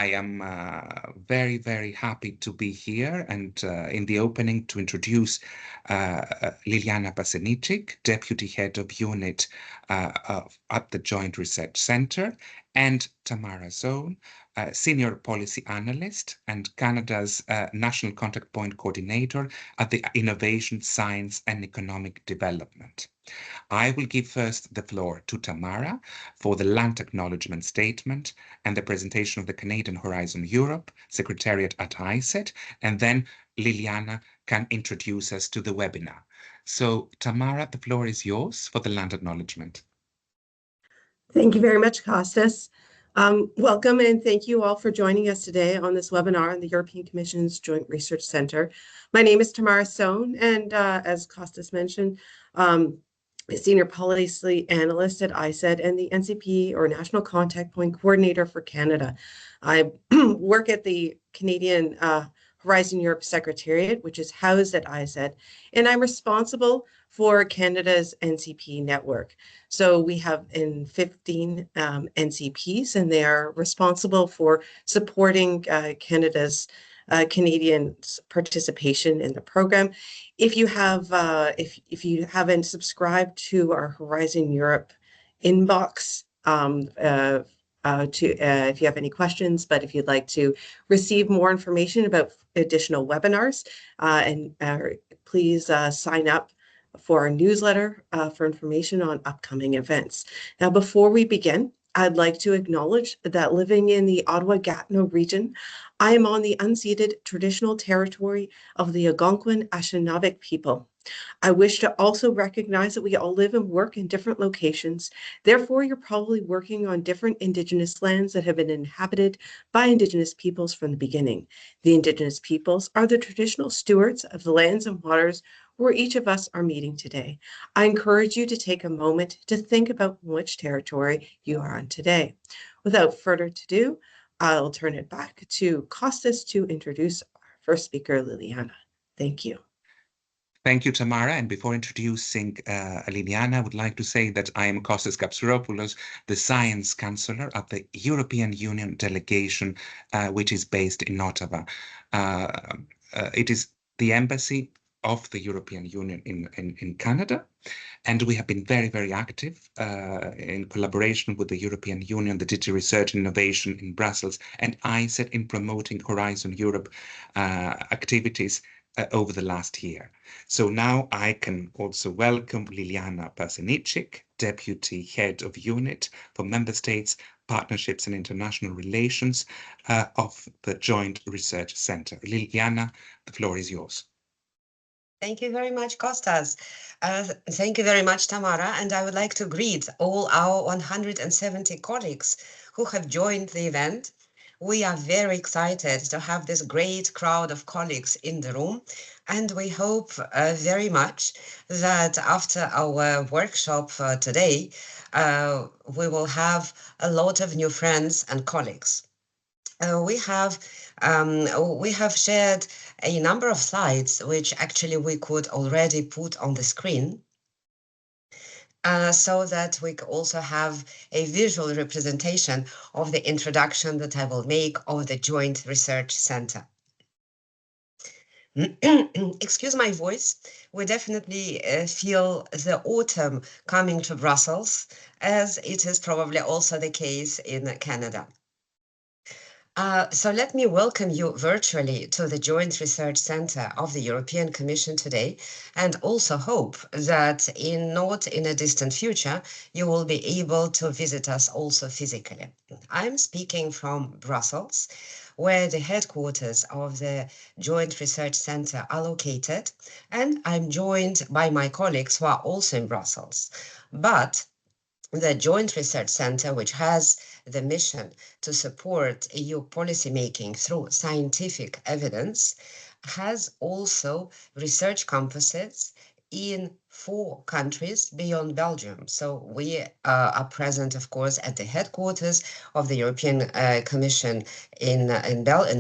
I am very, very happy to be here and in the opening to introduce Liliana Pasenicic, Deputy Head of Unit at the Joint Research Centre, and Tamara Zone, Senior Policy Analyst and Canada's National Contact Point Coordinator at the Innovation, Science and Economic Development. I will give first the floor to Tamara for the land acknowledgement statement and the presentation of the Canadian Horizon Europe Secretariat at ISET, and then Liliana can introduce us to the webinar. So Tamara, the floor is yours for the land acknowledgement. Thank you very much, Kostas. Welcome and thank you all for joining us today on this webinar on the European Commission's Joint Research Centre. My name is Tamara Zone, and as Kostas mentioned, a Senior Policy Analyst at ISET and the NCP, or National Contact Point Coordinator for Canada. I work at the Canadian Horizon Europe Secretariat, which is housed at ISET, and I'm responsible for Canada's NCP network. So we have 15 NCPs, and they are responsible for supporting Canada's Canadians' participation in the program. If you have, if you haven't subscribed to our Horizon Europe inbox, if you have any questions, but if you'd like to receive more information about additional webinars, please sign up for our newsletter for information on upcoming events. Now, before we begin, I'd like to acknowledge that living in the Ottawa-Gatineau region, I am on the unceded traditional territory of the Algonquin Anishinaabe people. I wish to also recognize that we all live and work in different locations. Therefore, you're probably working on different Indigenous lands that have been inhabited by Indigenous peoples from the beginning. The Indigenous peoples are the traditional stewards of the lands and waters where each of us are meeting today. I encourage you to take a moment to think about which territory you are on today. Without further ado, I'll turn it back to Kostas to introduce our first speaker, Liliana. Thank you. Thank you, Tamara. And before introducing Liliana, I would like to say that I am Kostas Kapsiropoulos, the Science Counselor at the European Union delegation, which is based in Ottawa. It is the embassy of the European Union in Canada. And we have been very, very active in collaboration with the European Union, the DG Research and Innovation in Brussels, and ISET in promoting Horizon Europe activities over the last year. So now I can also welcome Liliana Pasenicic, Deputy Head of Unit for Member States, Partnerships and International Relations of the Joint Research Centre. Liliana, the floor is yours. Thank you very much, Kostas. Thank you very much, Tamara. And I would like to greet all our 170 colleagues who have joined the event. We are very excited to have this great crowd of colleagues in the room. And we hope very much that after our workshop today, we will have a lot of new friends and colleagues. We have shared a number of slides, which actually we could already put on the screen, so that we also have a visual representation of the introduction that I will make of the Joint Research Centre. Excuse my voice. We definitely feel the autumn coming to Brussels, as it is probably also the case in Canada. So let me welcome you virtually to the Joint Research Centre of the European Commission today, and also hope that not in a distant future, you will be able to visit us also physically. I'm speaking from Brussels, where the headquarters of the Joint Research Centre are located, and I'm joined by my colleagues who are also in Brussels. But the Joint Research Centre, which has the mission to support EU policymaking through scientific evidence, has also research campuses in 4 countries beyond Belgium. So we are present, of course, at the headquarters of the European Commission in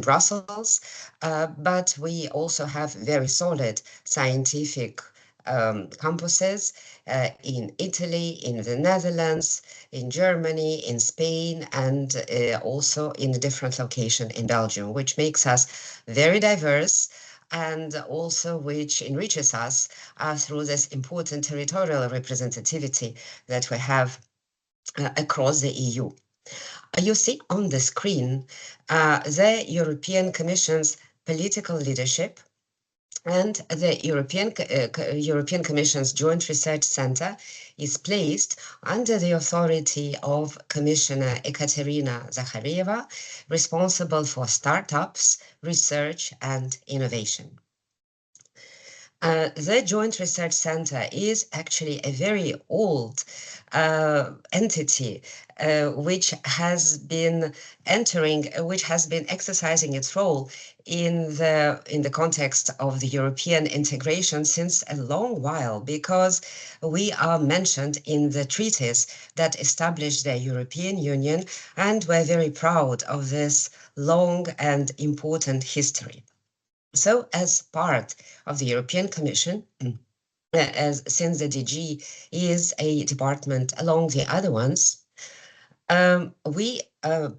Brussels, but we also have very solid scientific campuses in Italy, in the Netherlands, in Germany, in Spain, and also in a different location in Belgium, which makes us very diverse and also which enriches us through this important territorial representativity that we have across the EU. You see on the screen the European Commission's political leadership and the European Commission's Joint Research Center is placed under the authority of Commissioner Ekaterina Zakharieva, responsible for startups, research, and innovation. The Joint Research Center is actually a very old entity which has been exercising its role in the context of the European integration since a long while, because we are mentioned in the treaties that established the European Union, and we're very proud of this long and important history. So, as part of the European Commission, since the DG is a department along the other ones, we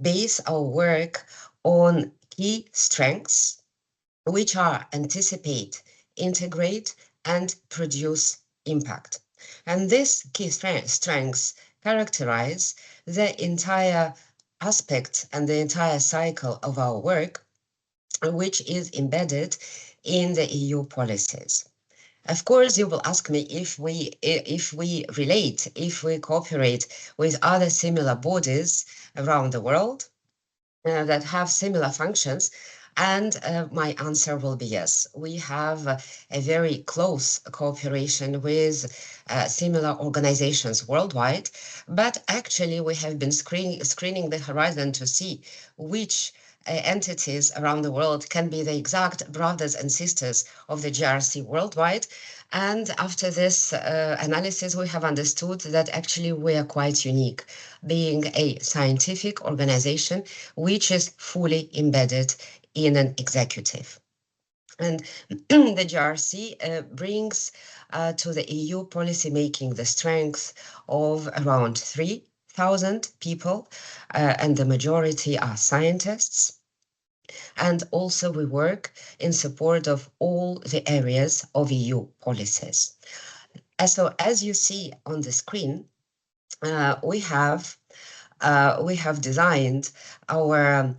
base our work on key strengths, which are anticipate, integrate, and produce impact. And these key strengths characterize the entire aspect and the entire cycle of our work, which is embedded in the EU policies. Of course, you will ask me if we cooperate with other similar bodies around the world that have similar functions. And my answer will be yes. We have a very close cooperation with similar organizations worldwide, but actually we have been screening the horizon to see which entities around the world can be the exact brothers and sisters of the JRC worldwide. And after this analysis, we have understood that actually we are quite unique, being a scientific organization which is fully embedded in an executive. And the JRC brings to the EU policymaking the strength of around 3,000 people, and the majority are scientists. And also we work in support of all the areas of EU policies. So as you see on the screen, we have designed our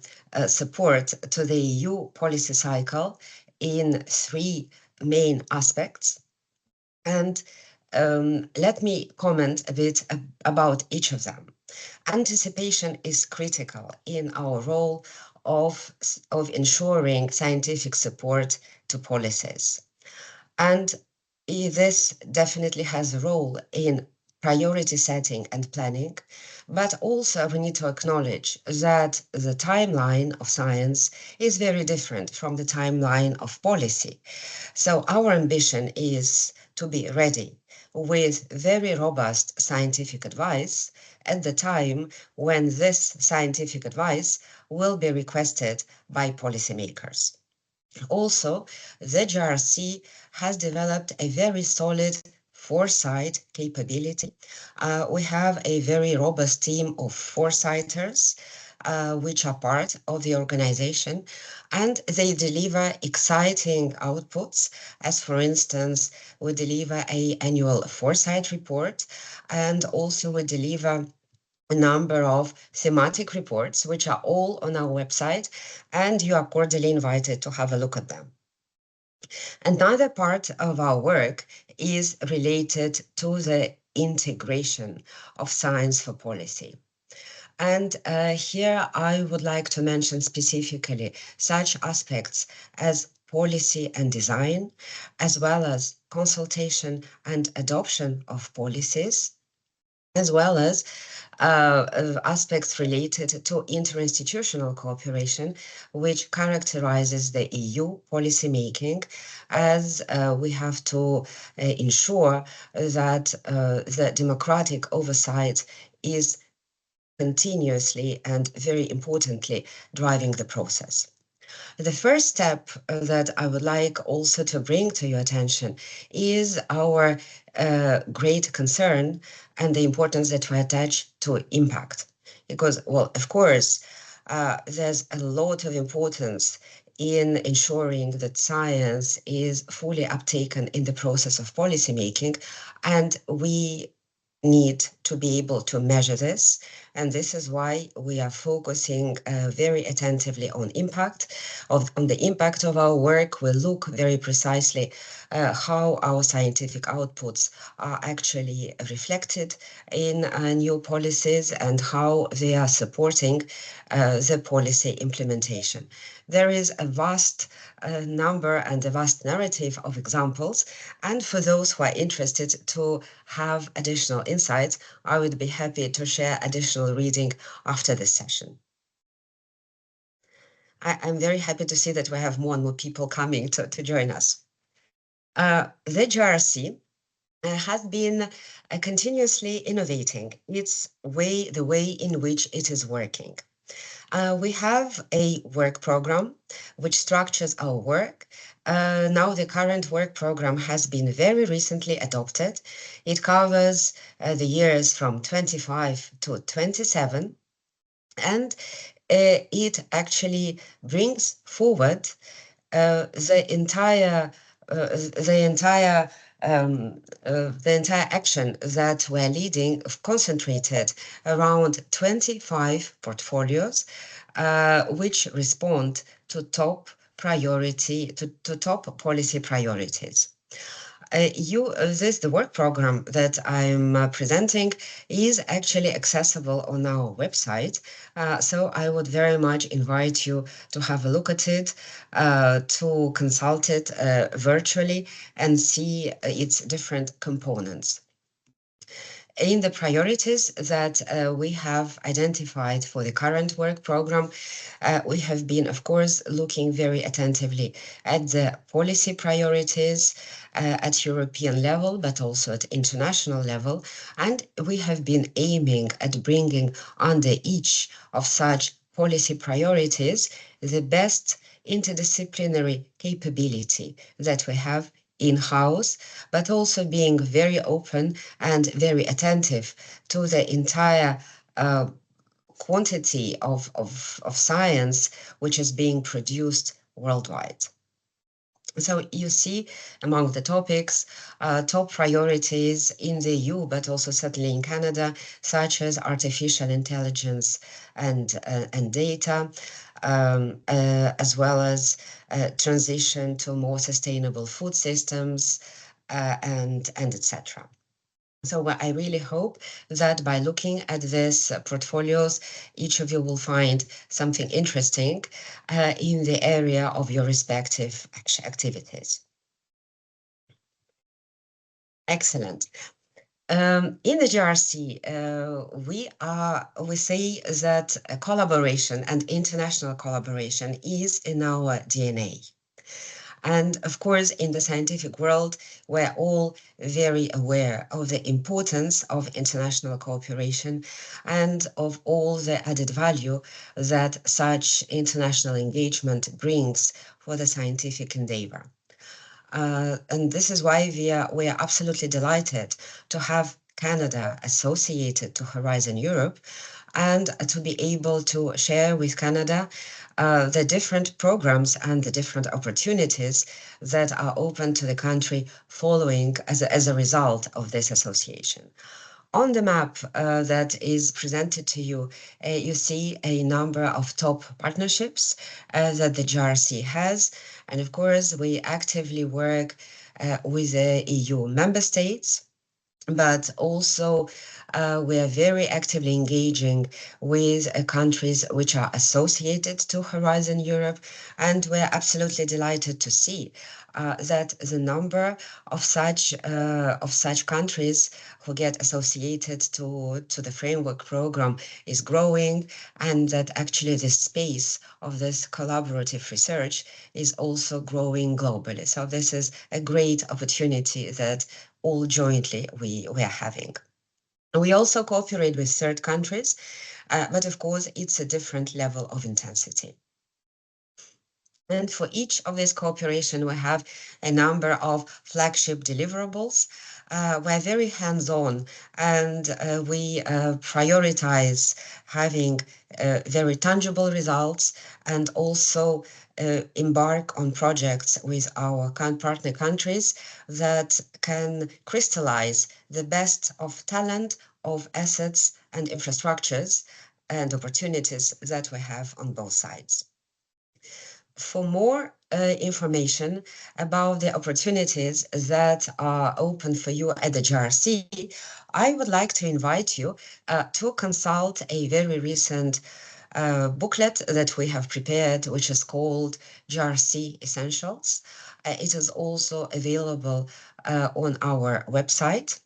support to the EU policy cycle in 3 main aspects. And let me comment a bit about each of them. Anticipation is critical in our role of ensuring scientific support to policies. And this definitely has a role in priority setting and planning, but also we need to acknowledge that the timeline of science is very different from the timeline of policy. So our ambition is to be ready with very robust scientific advice at the time when this scientific advice will be requested by policymakers. Also, the JRC has developed a very solid foresight capability. We have a very robust team of foresighters, which are part of the organization, and they deliver exciting outputs, as for instance, we deliver an annual foresight report, and also we deliver a number of thematic reports, which are all on our website, and you are cordially invited to have a look at them. Another part of our work is related to the integration of science for policy. And here I would like to mention specifically such aspects as policy and design, as well as consultation and adoption of policies, as well as aspects related to interinstitutional cooperation, which characterizes the EU policymaking, as we have to ensure that the democratic oversight is continuously and very importantly driving the process. The first step that I would like also to bring to your attention is our great concern and the importance that we attach to impact. Because, well, of course, there's a lot of importance in ensuring that science is fully uptaken in the process of policymaking, and we need to be able to measure this. And this is why we are focusing very attentively on on the impact of our work. We look very precisely how our scientific outputs are actually reflected in new policies and how they are supporting the policy implementation. There is a vast number and a vast narrative of examples. And for those who are interested to have additional insights, I would be happy to share additional reading after this session. I'm very happy to see that we have more and more people coming to join us. The JRC has been continuously innovating the way in which it is working. We have a work program which structures our work. Now the current work program has been very recently adopted. It covers the years from 25 to 27, and it actually brings forward the entire action that we're leading, concentrated around 25 portfolios, which respond to top policy priorities. The work program that I'm presenting is actually accessible on our website. So I would very much invite you to have a look at it, to consult it virtually and see its different components. In the priorities that we have identified for the current work program, we have been, of course, looking very attentively at the policy priorities at European level, but also at international level. And we have been aiming at bringing under each of such policy priorities the best interdisciplinary capability that we have in-house, but also being very open and very attentive to the entire quantity of science which is being produced worldwide. So you see among the topics, top priorities in the EU, but also certainly in Canada, such as artificial intelligence and data, as well as transition to more sustainable food systems, and etc. So I really hope that by looking at these portfolios, each of you will find something interesting in the area of your respective activities. Excellent. In the JRC, we say that collaboration and international collaboration is in our DNA. And of course, in the scientific world, we're all very aware of the importance of international cooperation and of all the added value that such international engagement brings for the scientific endeavor. And this is why we are absolutely delighted to have Canada associated to Horizon Europe and to be able to share with Canada the different programs and the different opportunities that are open to the country following as a result of this association. On the map that is presented to you, you see a number of top partnerships that the JRC has. And of course, we actively work with the EU member states, but also we are very actively engaging with countries which are associated to Horizon Europe. And we're absolutely delighted to see that the number of such countries who get associated to the framework program is growing, and that actually the space of this collaborative research is also growing globally. So this is a great opportunity that all jointly we are having. We also cooperate with third countries, but of course it's a different level of intensity. And for each of these cooperation, we have a number of flagship deliverables. We're very hands-on, and we prioritize having very tangible results, and also embark on projects with our partner countries that can crystallize the best of talent, of assets and infrastructures and opportunities that we have on both sides. For more information about the opportunities that are open for you at the JRC, I would like to invite you to consult a very recent booklet that we have prepared, which is called JRC Essentials. It is also available on our website,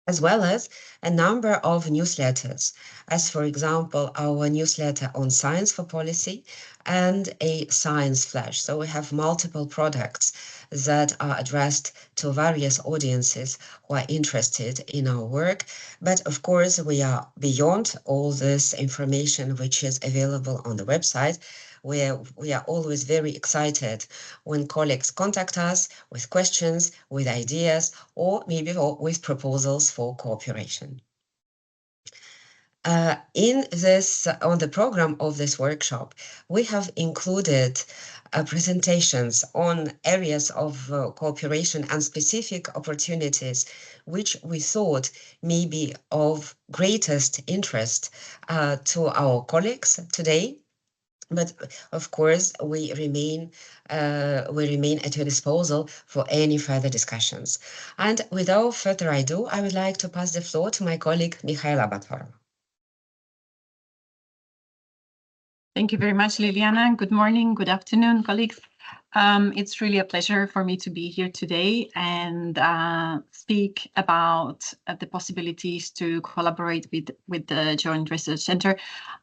as well as a number of newsletters, as for example, our newsletter on science for policy and a science flash. So we have multiple products that are addressed to various audiences who are interested in our work. But of course, we are beyond all this information which is available on the website, where we are always very excited when colleagues contact us with questions, with ideas, or maybe with proposals for cooperation. On the program of this workshop, we have included presentations on areas of cooperation and specific opportunities which we thought may be of greatest interest to our colleagues today. But of course, we remain at your disposal for any further discussions. And without further ado, I would like to pass the floor to my colleague, Mihaela Batorova. Thank you very much, Liliana. Good morning, good afternoon, colleagues. It's really a pleasure for me to be here today and speak about the possibilities to collaborate with the Joint Research Center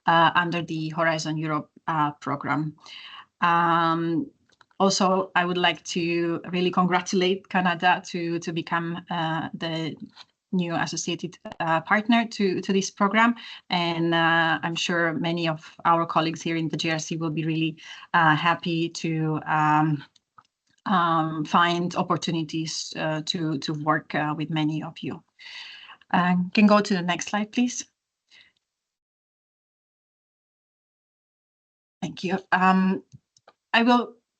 under the Horizon Europe program. Also, I would like to really congratulate Canada to become the new associated partner to this program. And I'm sure many of our colleagues here in the JRC will be really happy to find opportunities to work with many of you. Can go to the next slide, please. Thank you.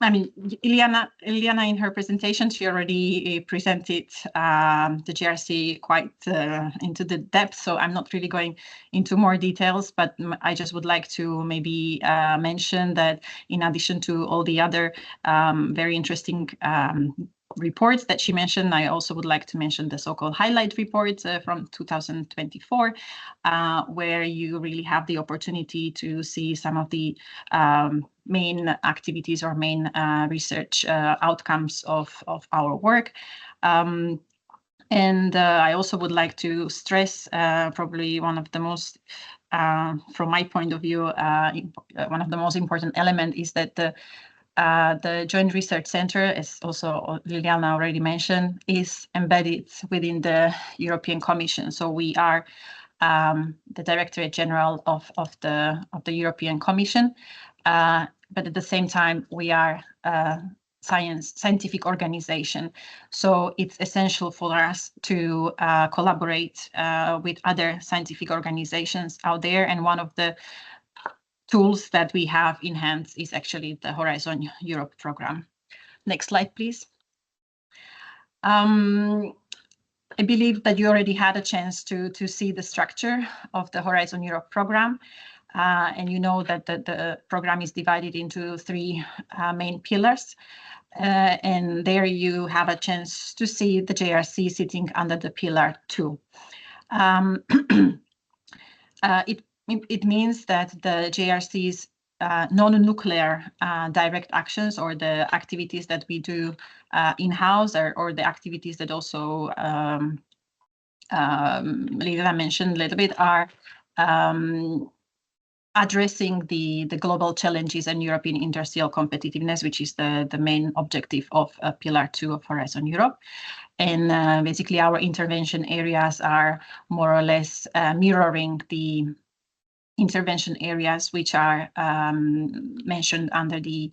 Iliana in her presentation, she already presented the JRC quite into the depth, so I'm not really going into more details, but I just would like to maybe mention that in addition to all the other very interesting reports that she mentioned, I also would like to mention the so-called highlight report from 2024, where you really have the opportunity to see some of the main activities or main research outcomes of our work. And I also would like to stress probably one of the most, from my point of view, one of the most important elements is that the Joint Research Center, as also Liliana already mentioned, is embedded within the European Commission. So we are the Directorate General of the European Commission, but at the same time we are a scientific organization. So it's essential for us to collaborate with other scientific organizations out there, and one of the tools that we have in hand is actually the Horizon Europe program. Next slide, please. I believe that you already had a chance to see the structure of the Horizon Europe program, and you know that the program is divided into three main pillars, and there you have a chance to see the JRC sitting under the pillar 2. It means that the JRC's non-nuclear direct actions, or the activities that we do in-house, or the activities that also Liliana mentioned a little bit, are addressing the global challenges and European industrial competitiveness, which is the main objective of Pillar 2 of Horizon Europe. And basically our intervention areas are more or less mirroring the intervention areas which are mentioned under the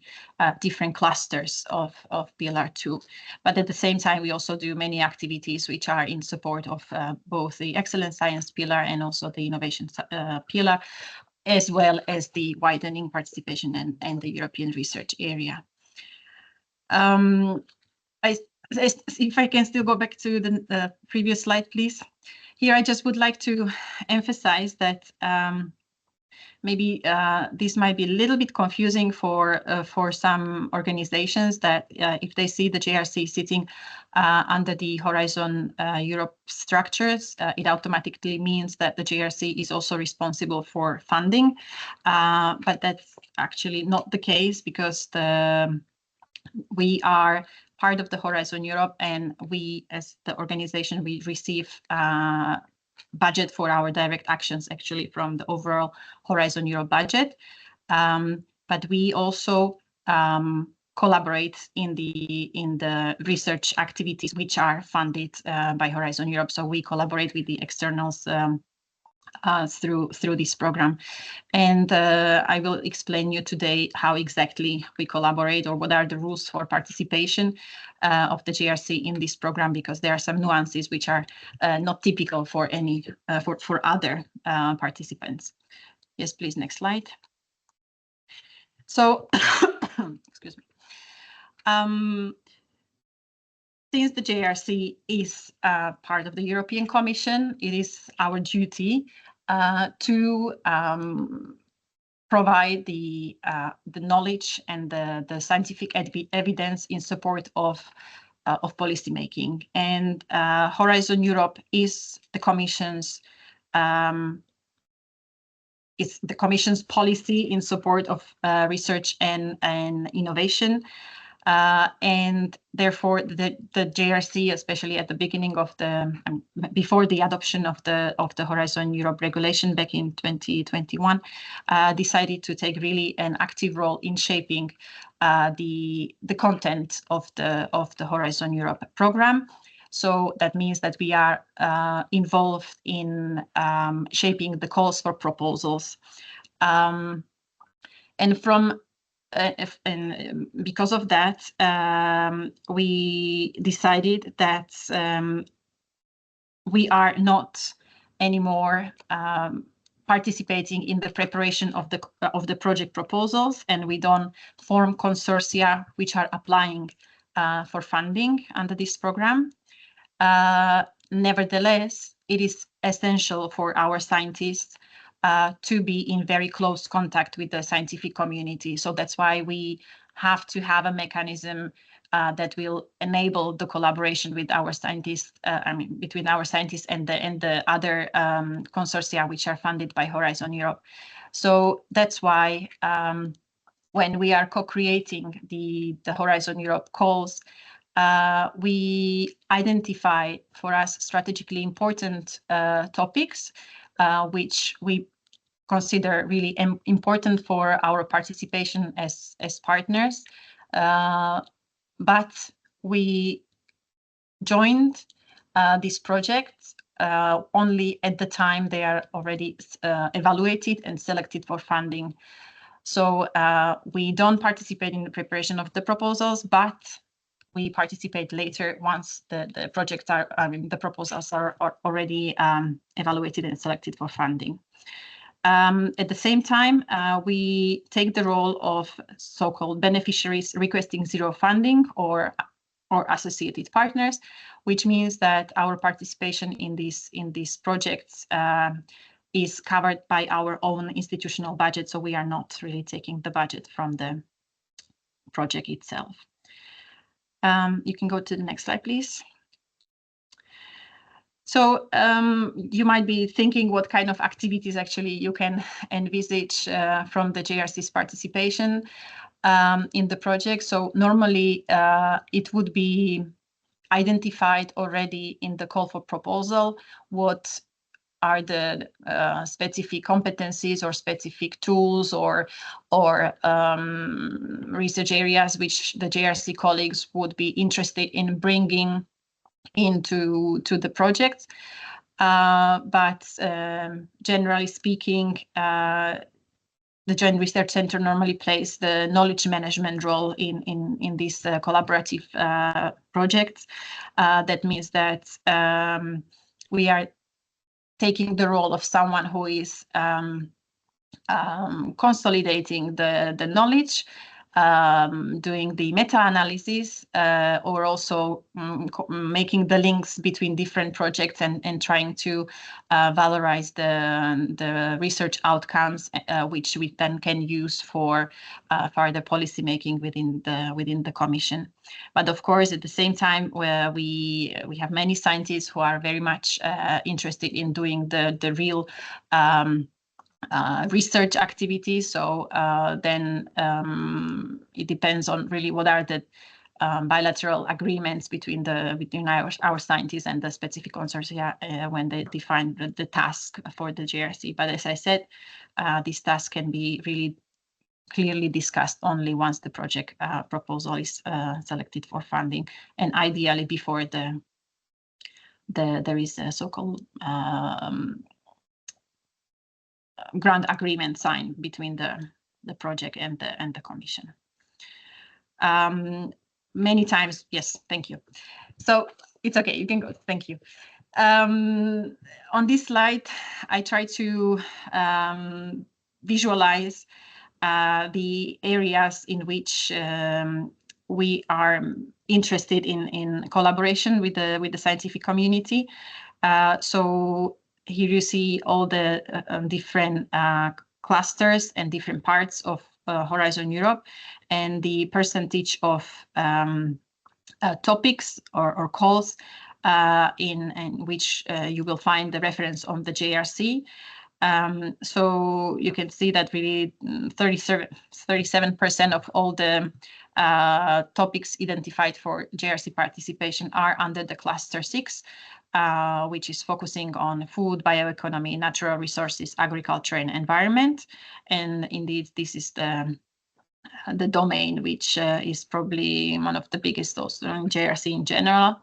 different clusters of Pillar 2. But at the same time, we also do many activities which are in support of both the Excellent Science Pillar and also the Innovation Pillar, as well as the widening participation and the European research area. If I can still go back to the previous slide, please. Here, I just would like to emphasize that maybe this might be a little bit confusing for some organizations, that if they see the JRC sitting under the Horizon Europe structures, it automatically means that the JRC is also responsible for funding. But that's actually not the case, because we are part of the Horizon Europe, and we, as the organization, we receive budget for our direct actions actually from the overall Horizon Europe budget. But we also collaborate in the research activities which are funded by Horizon Europe. So we collaborate with the externals through this program. And I will explain you today how exactly we collaborate, or what are the rules for participation of the JRC in this program, because there are some nuances which are not typical for other participants. Yes, please, next slide. So, excuse me. Since the JRC is part of the European Commission, it is our duty to provide the knowledge and the scientific evidence in support of policymaking. And Horizon Europe is the Commission's policy in support of research and innovation. And therefore, the JRC, especially at the beginning of before the adoption of the Horizon Europe regulation back in 2021, decided to take really an active role in shaping the content of the Horizon Europe program. So that means that we are involved in shaping the calls for proposals, and because of that, we decided that we are not anymore participating in the preparation of the project proposals, and we don't form consortia which are applying for funding under this program. Nevertheless, it is essential for our scientists to be in very close contact with the scientific community. So that's why we have to have a mechanism that will enable the collaboration with our scientists, between our scientists and the other consortia which are funded by Horizon Europe. So that's why when we are co-creating the Horizon Europe calls, we identify for us strategically important topics which we consider really important for our participation as partners. But we joined these projects only at the time they are already evaluated and selected for funding. So we don't participate in the preparation of the proposals, but we participate later once the projects are, the proposals are already evaluated and selected for funding. At the same time, we take the role of so-called beneficiaries requesting zero funding or associated partners, which means that our participation in these projects is covered by our own institutional budget, so we are not really taking the budget from the project itself. You can go to the next slide, please. So you might be thinking what kind of activities actually you can envisage from the JRC's participation in the project. So normally it would be identified already in the call for proposal what are the specific competencies or specific tools or research areas which the JRC colleagues would be interested in bringing into the project. but generally speaking, the Joint Research Center normally plays the knowledge management role in these collaborative projects. That means that we are taking the role of someone who is consolidating the knowledge, doing the meta-analysis, or also making the links between different projects and trying to valorize the research outcomes, which we then can use for further policy making within the Commission. But of course, at the same time, where we have many scientists who are very much interested in doing the real research activities. So then it depends on really what are the bilateral agreements between our scientists and the specific consortia when they define the task for the JRC. But as I said, this task can be really clearly discussed only once the project proposal is selected for funding, and ideally before there is a so-called grant agreement signed between the project and the Commission. Many times, yes, thank you. So it's okay, you can go, thank you. On this slide, I try to visualize the areas in which we are interested in collaboration with the scientific community. So here you see all the different clusters and different parts of Horizon Europe, and the percentage of topics or calls in which you will find the reference on the JRC. So you can see that really 37% of all the topics identified for JRC participation are under the cluster 6, which is focusing on food, bioeconomy, natural resources, agriculture, and environment. And indeed, this is the domain which is probably one of the biggest also in JRC in general.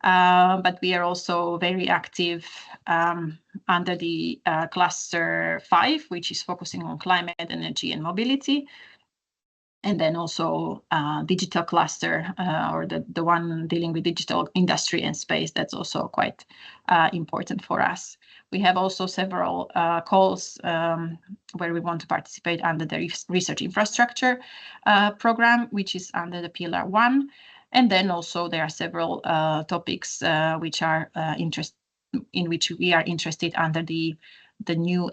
But we are also very active under the cluster 5, which is focusing on climate, energy, and mobility. And then also digital cluster, or the one dealing with digital industry and space, that's also quite important for us. We have also several calls where we want to participate under the research infrastructure program, which is under the Pillar 1. And then also there are several topics which are in which we are interested under the new,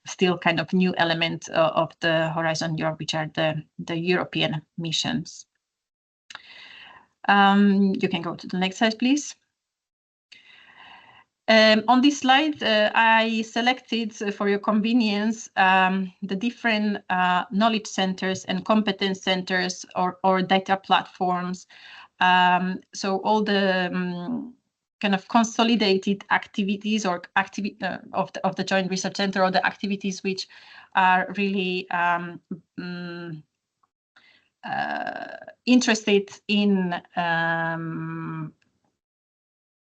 still kind of new element of the Horizon Europe, which are the European missions. You can go to the next slide, please. On this slide, I selected for your convenience the different knowledge centers and competence centers or data platforms. So all the kind of consolidated activities or of the Joint Research Center, or the activities which are really interested in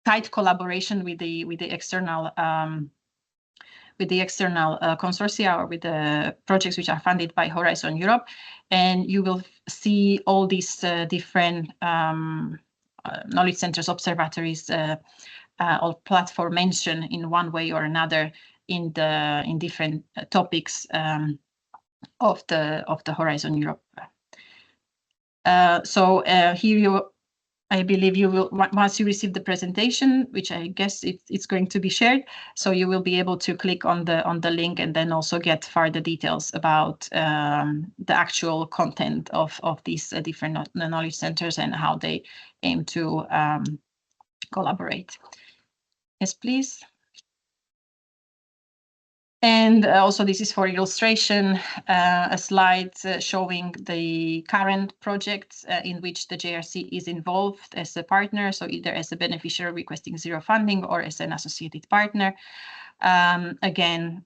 tight collaboration with the external consortia, or with the projects which are funded by Horizon Europe. And you will see all these different knowledge centers, observatories, or platform mentioned in one way or another in different topics of the Horizon Europe. So here I believe you will, once you receive the presentation, which I guess it's going to be shared, so you will be able to click on the link and then also get further details about the actual content of these different knowledge centers and how they aim to collaborate. Yes, please. And also this is for illustration, a slide showing the current projects in which the JRC is involved as a partner, so either as a beneficiary requesting zero funding or as an associated partner. Again,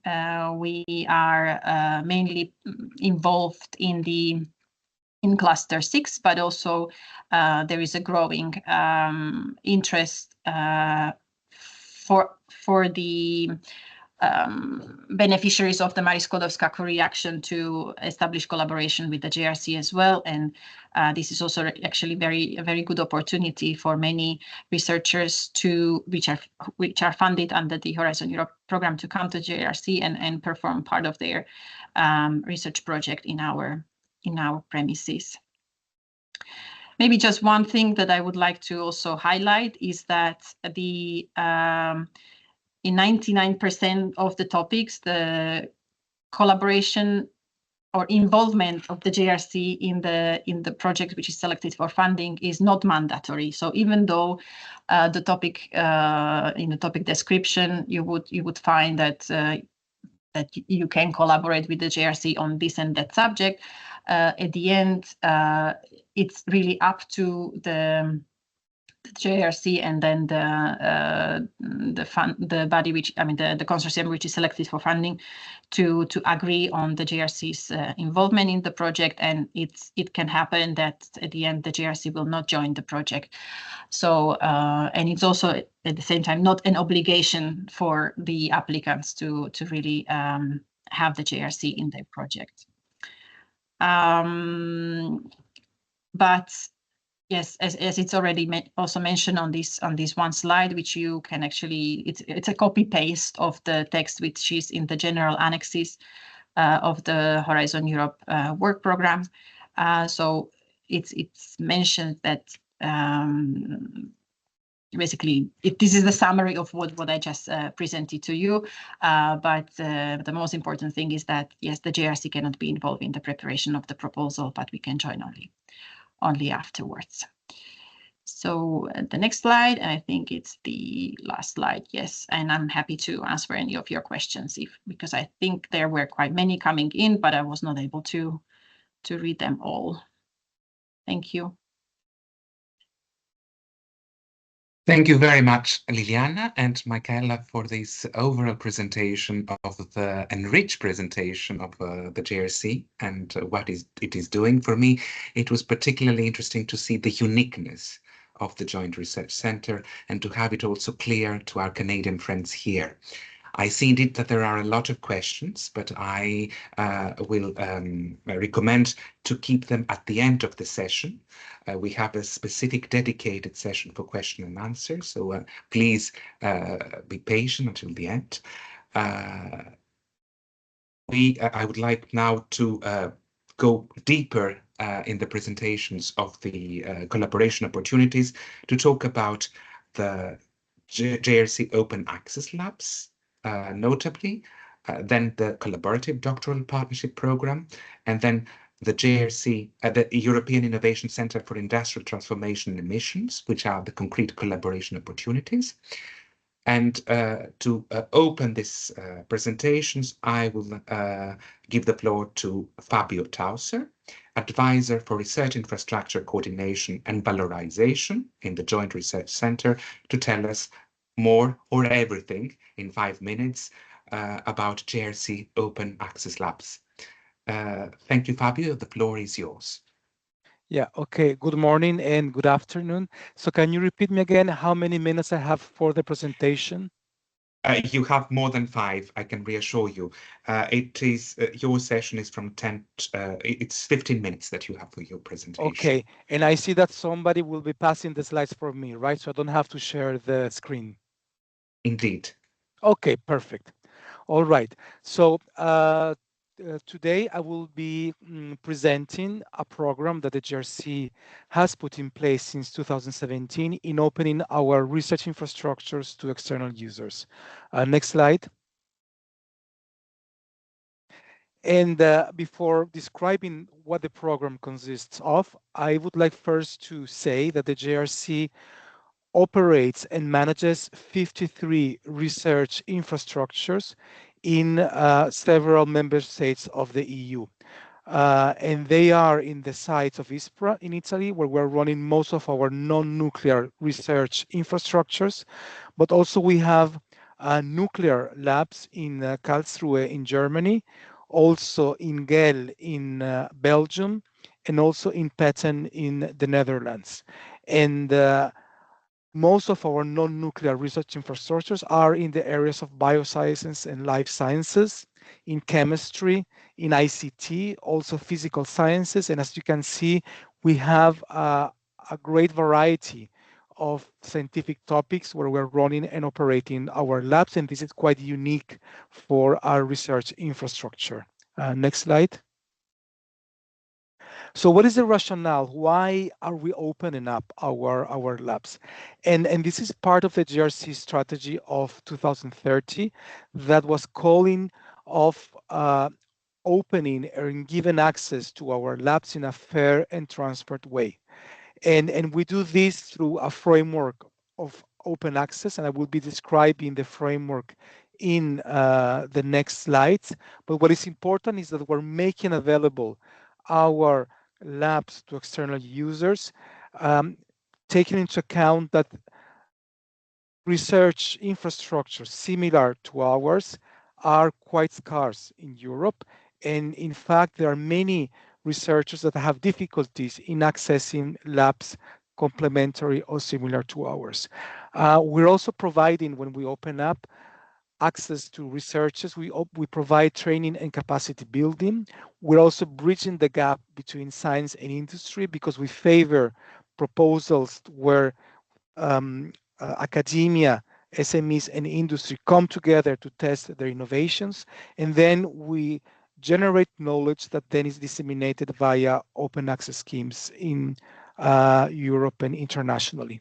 we are mainly involved in cluster 6, but also there is a growing interest for the beneficiaries of the Marie Skłodowska-Curie action to establish collaboration with the JRC as well. And this is also actually a very good opportunity for many researchers which are funded under the Horizon Europe program to come to JRC and perform part of their research project in our premises. Maybe just one thing that I would like to also highlight is that in 99% of the topics, the collaboration or involvement of the JRC in the project which is selected for funding is not mandatory. So even though the topic in the topic description you would find that you can collaborate with the JRC on this and that subject, at the end it's really up to the JRC and then the body which the consortium which is selected for funding to agree on the JRC's involvement in the project, and it can happen that at the end the JRC will not join the project. So and it's also at the same time not an obligation for the applicants to really have the JRC in their project. But yes, as it's already also mentioned on this one slide, which you can actually, it's a copy paste of the text which is in the general annexes of the Horizon Europe work program. So it's mentioned that basically this is the summary of what I just presented to you. But the most important thing is that yes, the JRC cannot be involved in the preparation of the proposal, but we can join only afterwards. So the next slide, and I think it's the last slide, yes, and I'm happy to answer any of your questions because I think there were quite many coming in, but I was not able to read them all. Thank you. Thank you very much, Liliana and Michaela, for this overall presentation of the enriched presentation of the JRC and what it is doing. For me, it was particularly interesting to see the uniqueness of the Joint Research Centre and to have it also clear to our Canadian friends here. I see indeed that there are a lot of questions, but I will recommend to keep them at the end of the session. We have a specific dedicated session for question and answer, so please be patient until the end. I would like now to go deeper in the presentations of the collaboration opportunities to talk about the JRC Open Access Labs, notably, then the Collaborative Doctoral Partnership Program, and then the JRC, the European Innovation Centre for Industrial Transformation and Emissions, which are the concrete collaboration opportunities. And to open this presentations, I will give the floor to Fabio Tauser, Advisor for Research Infrastructure Coordination and Valorization in the Joint Research Centre, to tell us more or everything in 5 minutes about JRC Open Access Labs. Thank you, Fabio. The floor is yours. Yeah, okay. Good morning and good afternoon. So can you repeat me again how many minutes I have for the presentation? You have more than 5, I can reassure you. It is your session is from 10, it's 15 minutes that you have for your presentation. Okay, and I see that somebody will be passing the slides for me, right? So I don't have to share the screen. Indeed. Okay, perfect. All right. So today I will be presenting a program that the JRC has put in place since 2017 in opening our research infrastructures to external users. Next slide. And before describing what the program consists of, I would like first to say that the JRC operates and manages 53 research infrastructures in several member states of the EU. And they are in the sites of Ispra in Italy, where we're running most of our non-nuclear research infrastructures, but also we have nuclear labs in Karlsruhe in Germany, also in Gel in Belgium, and also in Petten in the Netherlands. And most of our non-nuclear research infrastructures are in the areas of biosciences and life sciences, in chemistry, in ICT, also physical sciences. And as you can see, we have a great variety of scientific topics where we're running and operating our labs, and this is quite unique for our research infrastructure. Next slide. So what is the rationale? Why are we opening up our labs? And this is part of the JRC strategy of 2030 that was calling of opening and giving access to our labs in a fair and transparent way. And we do this through a framework of open access, and I will be describing the framework in the next slides. But what is important is that we're making available our labs to external users, taking into account that research infrastructure similar to ours are quite scarce in Europe. And in fact, there are many researchers that have difficulties in accessing labs complementary or similar to ours. We're also providing, when we open up, access to researchers. We provide training and capacity building. We're also bridging the gap between science and industry because we favor proposals where academia, SMEs, and industry come together to test their innovations, and then we generate knowledge that then is disseminated via open access schemes in Europe and internationally.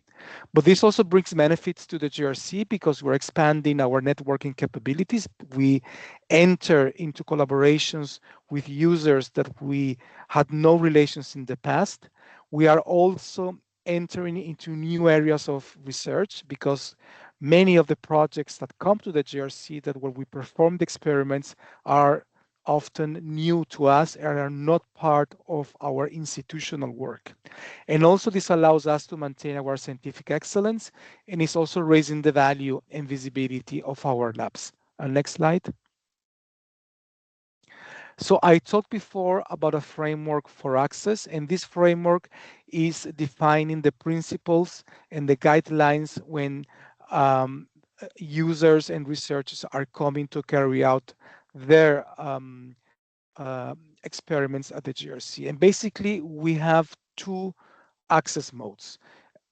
But this also brings benefits to the JRC because we're expanding our networking capabilities. We enter into collaborations with users that we had no relations in the past. We are also entering into new areas of research because many of the projects that come to the JRC that where we perform the experiments are often new to us and are not part of our institutional work. And also this allows us to maintain our scientific excellence and is also raising the value and visibility of our labs. Next slide. So I talked before about a framework for access, and this framework is defining the principles and the guidelines when users and researchers are coming to carry out their experiments at the JRC. And basically, we have two access modes.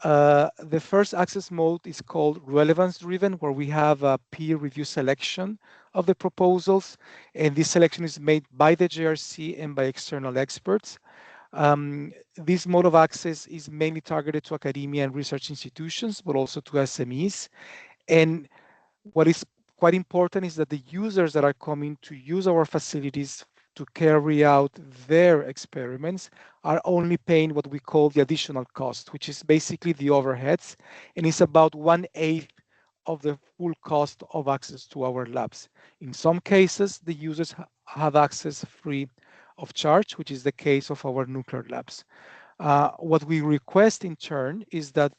The first access mode is called relevance driven, where we have a peer review selection of the proposals, and this selection is made by the JRC and by external experts. This mode of access is mainly targeted to academia and research institutions, but also to SMEs. And what is quite important is that the users that are coming to use our facilities to carry out their experiments are only paying what we call the additional cost, which is basically the overheads, and it's about 1/8 of the full cost of access to our labs. In some cases, the users have access free of charge, which is the case of our nuclear labs. What we request in turn is that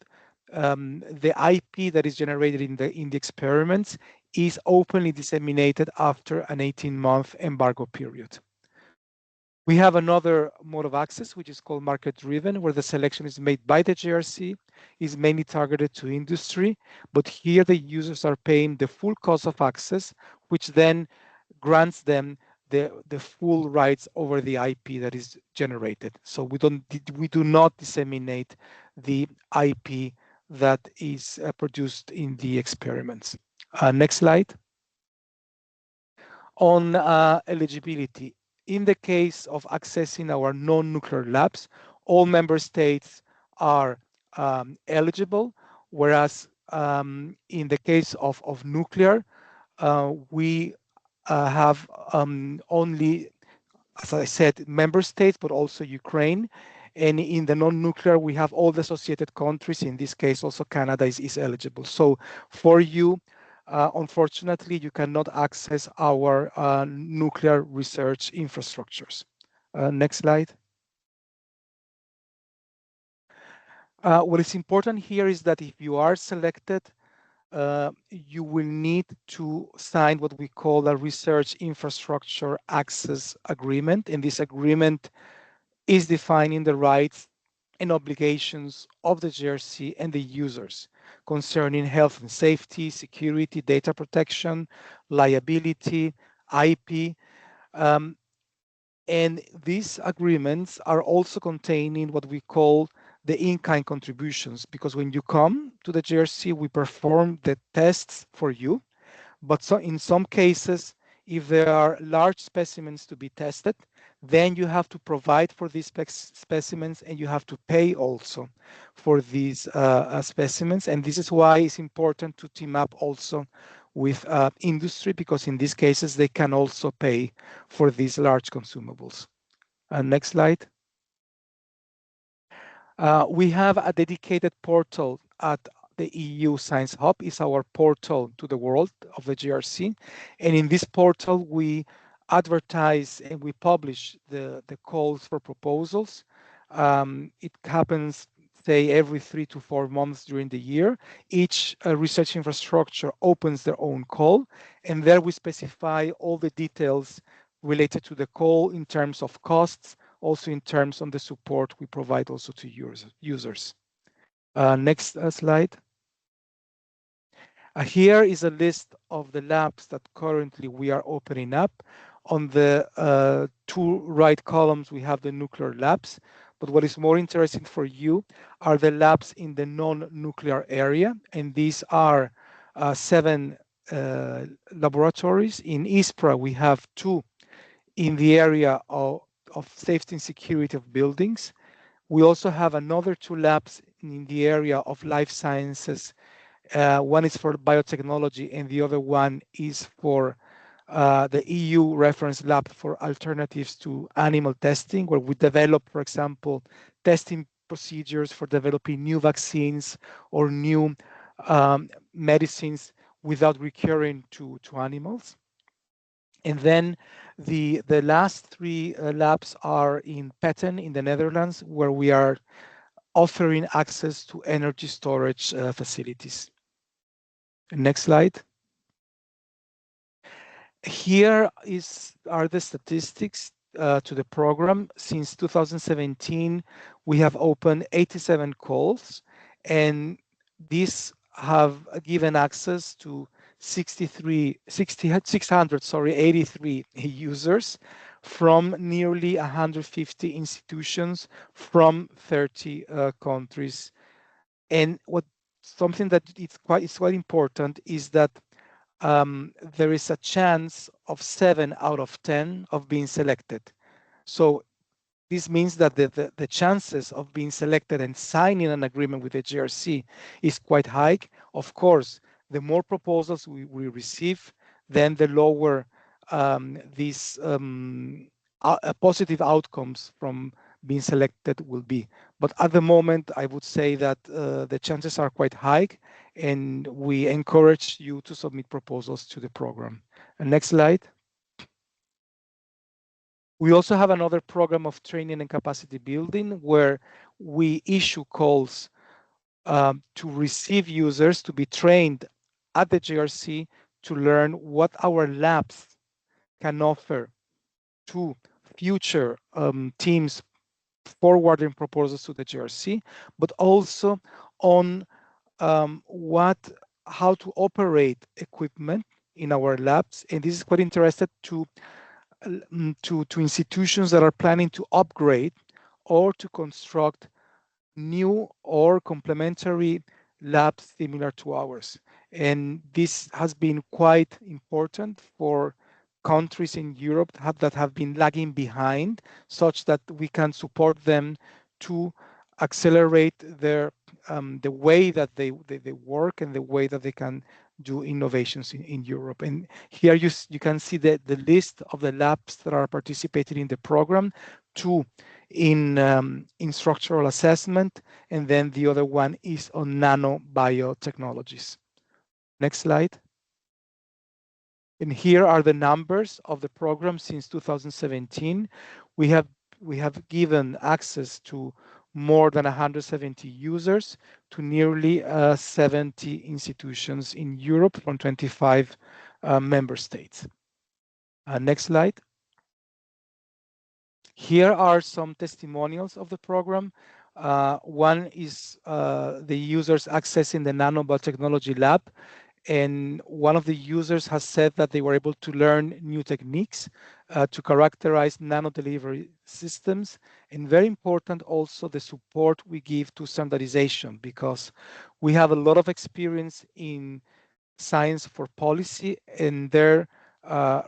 the IP that is generated in the experiments is openly disseminated after an 18-month embargo period. We have another mode of access, which is called market-driven, where the selection is made by the JRC, is mainly targeted to industry, but here the users are paying the full cost of access, which then grants them the full rights over the IP that is generated. So we do not disseminate the IP that is produced in the experiments. Next slide. On eligibility, in the case of accessing our non-nuclear labs, all member states are eligible, whereas in the case of nuclear, we have only, as I said, member states, but also Ukraine. And in the non-nuclear, we have all the associated countries. In this case, also Canada is eligible. So for you, unfortunately, you cannot access our nuclear research infrastructures. Next slide. What is important here is that if you are selected, you will need to sign what we call a research infrastructure access agreement. And this agreement is defining the rights and obligations of the JRC and the users. concerning health and safety, security, data protection, liability, IP. And these agreements are also containing what we call the in-kind contributions, because when you come to the JRC, we perform the tests for you. But so in some cases, if there are large specimens to be tested, then you have to provide for these specimens and you have to pay also for these specimens. And this is why it's important to team up also with industry, because in these cases, they can also pay for these large consumables. Next slide. We have a dedicated portal at the EU Science Hub. Is our portal to the world of the JRC. And in this portal, we advertise and we publish the calls for proposals. It happens, say, every 3 to 4 months during the year. Each research infrastructure opens their own call, and there we specify all the details related to the call in terms of costs, also in terms of the support we provide also to users. Next slide. Here is a list of the labs that currently we are opening up. On the two right columns, we have the nuclear labs. But what is more interesting for you are the labs in the non-nuclear area. And these are 7 laboratories. In ISPRA, we have 2 in the area of safety and security of buildings. We also have another 2 labs in the area of life sciences. One is for biotechnology and the other one is for the EU reference lab for alternatives to animal testing, where we develop, for example, testing procedures for developing new vaccines or new medicines without recurring to animals. And then the last 3 labs are in Petten in the Netherlands, where we are offering access to energy storage facilities. Next slide. Here are the statistics to the program. Since 2017, we have opened 87 calls, and these have given access to 683 users from nearly 150 institutions from 30 countries. And something that is quite important is that there is a chance of 7 out of 10 of being selected. So this means that the chances of being selected and signing an agreement with the JRC is quite high. Of course, the more proposals we receive, then the lower these positive outcomes from being selected will be. But at the moment, I would say that the chances are quite high, and we encourage you to submit proposals to the program. And next slide. We also have another program of training and capacity building where we issue calls to receive users to be trained at the JRC to learn what our labs can offer to future teams forwarding proposals to the JRC, but also on how to operate equipment in our labs. And this is quite interesting to institutions that are planning to upgrade or to construct new or complementary labs similar to ours. And this has been quite important for countries in Europe that have been lagging behind, such that we can support them to accelerate the way that they work and the way that they can do innovations in Europe. And here you can see the list of the labs that are participating in the program, 2 in structural assessment, and then the other one is on nanobiotechnologies. Next slide. And here are the numbers of the program since 2017. We have given access to more than 170 users to nearly 70 institutions in Europe from 25 member states. Next slide. Here are some testimonials of the program. One is the users accessing the Nanobiotechnology Lab, and one of the users has said that they were able to learn new techniques to characterize nano delivery systems, and very important also the support we give to standardization, because we have a lot of experience in science for policy, and their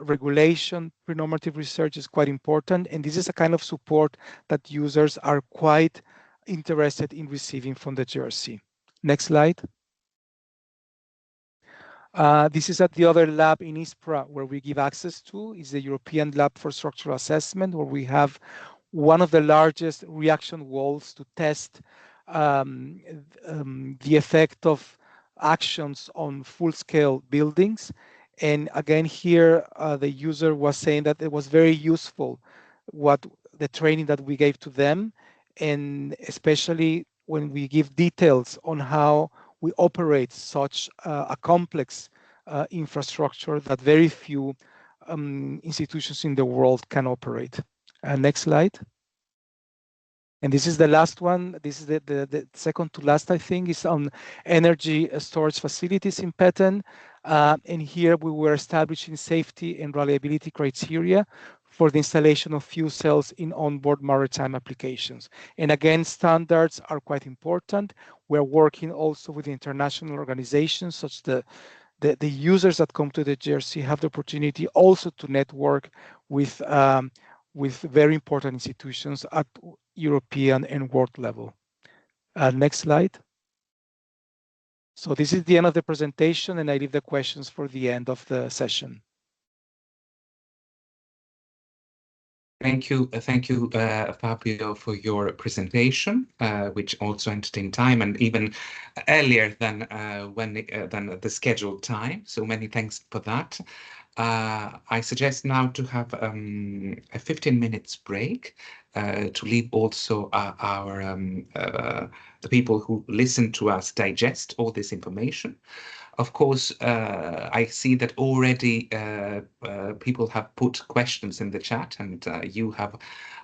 regulation pre-normative research is quite important, and this is a kind of support that users are quite interested in receiving from the JRC. Next slide. This is at the other lab in ISPRA where we give access to, is the European Lab for Structural Assessment, where we have one of the largest reaction walls to test the effect of actions on full-scale buildings. And again, here the user was saying that it was very useful what the training that we gave to them, and especially when we give details on how we operate such a complex infrastructure that very few institutions in the world can operate. Next slide. And this is the last one. This is the second to last, I think, is on energy storage facilities in Petten. And here we were establishing safety and reliability criteria for the installation of fuel cells in onboard maritime applications. And again, standards are quite important. We're working also with international organizations, such the users that come to the JRC have the opportunity also to network with very important institutions at European and world level. Next slide. So this is the end of the presentation, and I leave the questions for the end of the session. Thank you, Fabio, for your presentation, which also entertained time and even earlier than than the scheduled time. So many thanks for that. I suggest now to have a 15 minutes break to leave also the people who listen to us digest all this information. Of course, I see that already people have put questions in the chat, and you have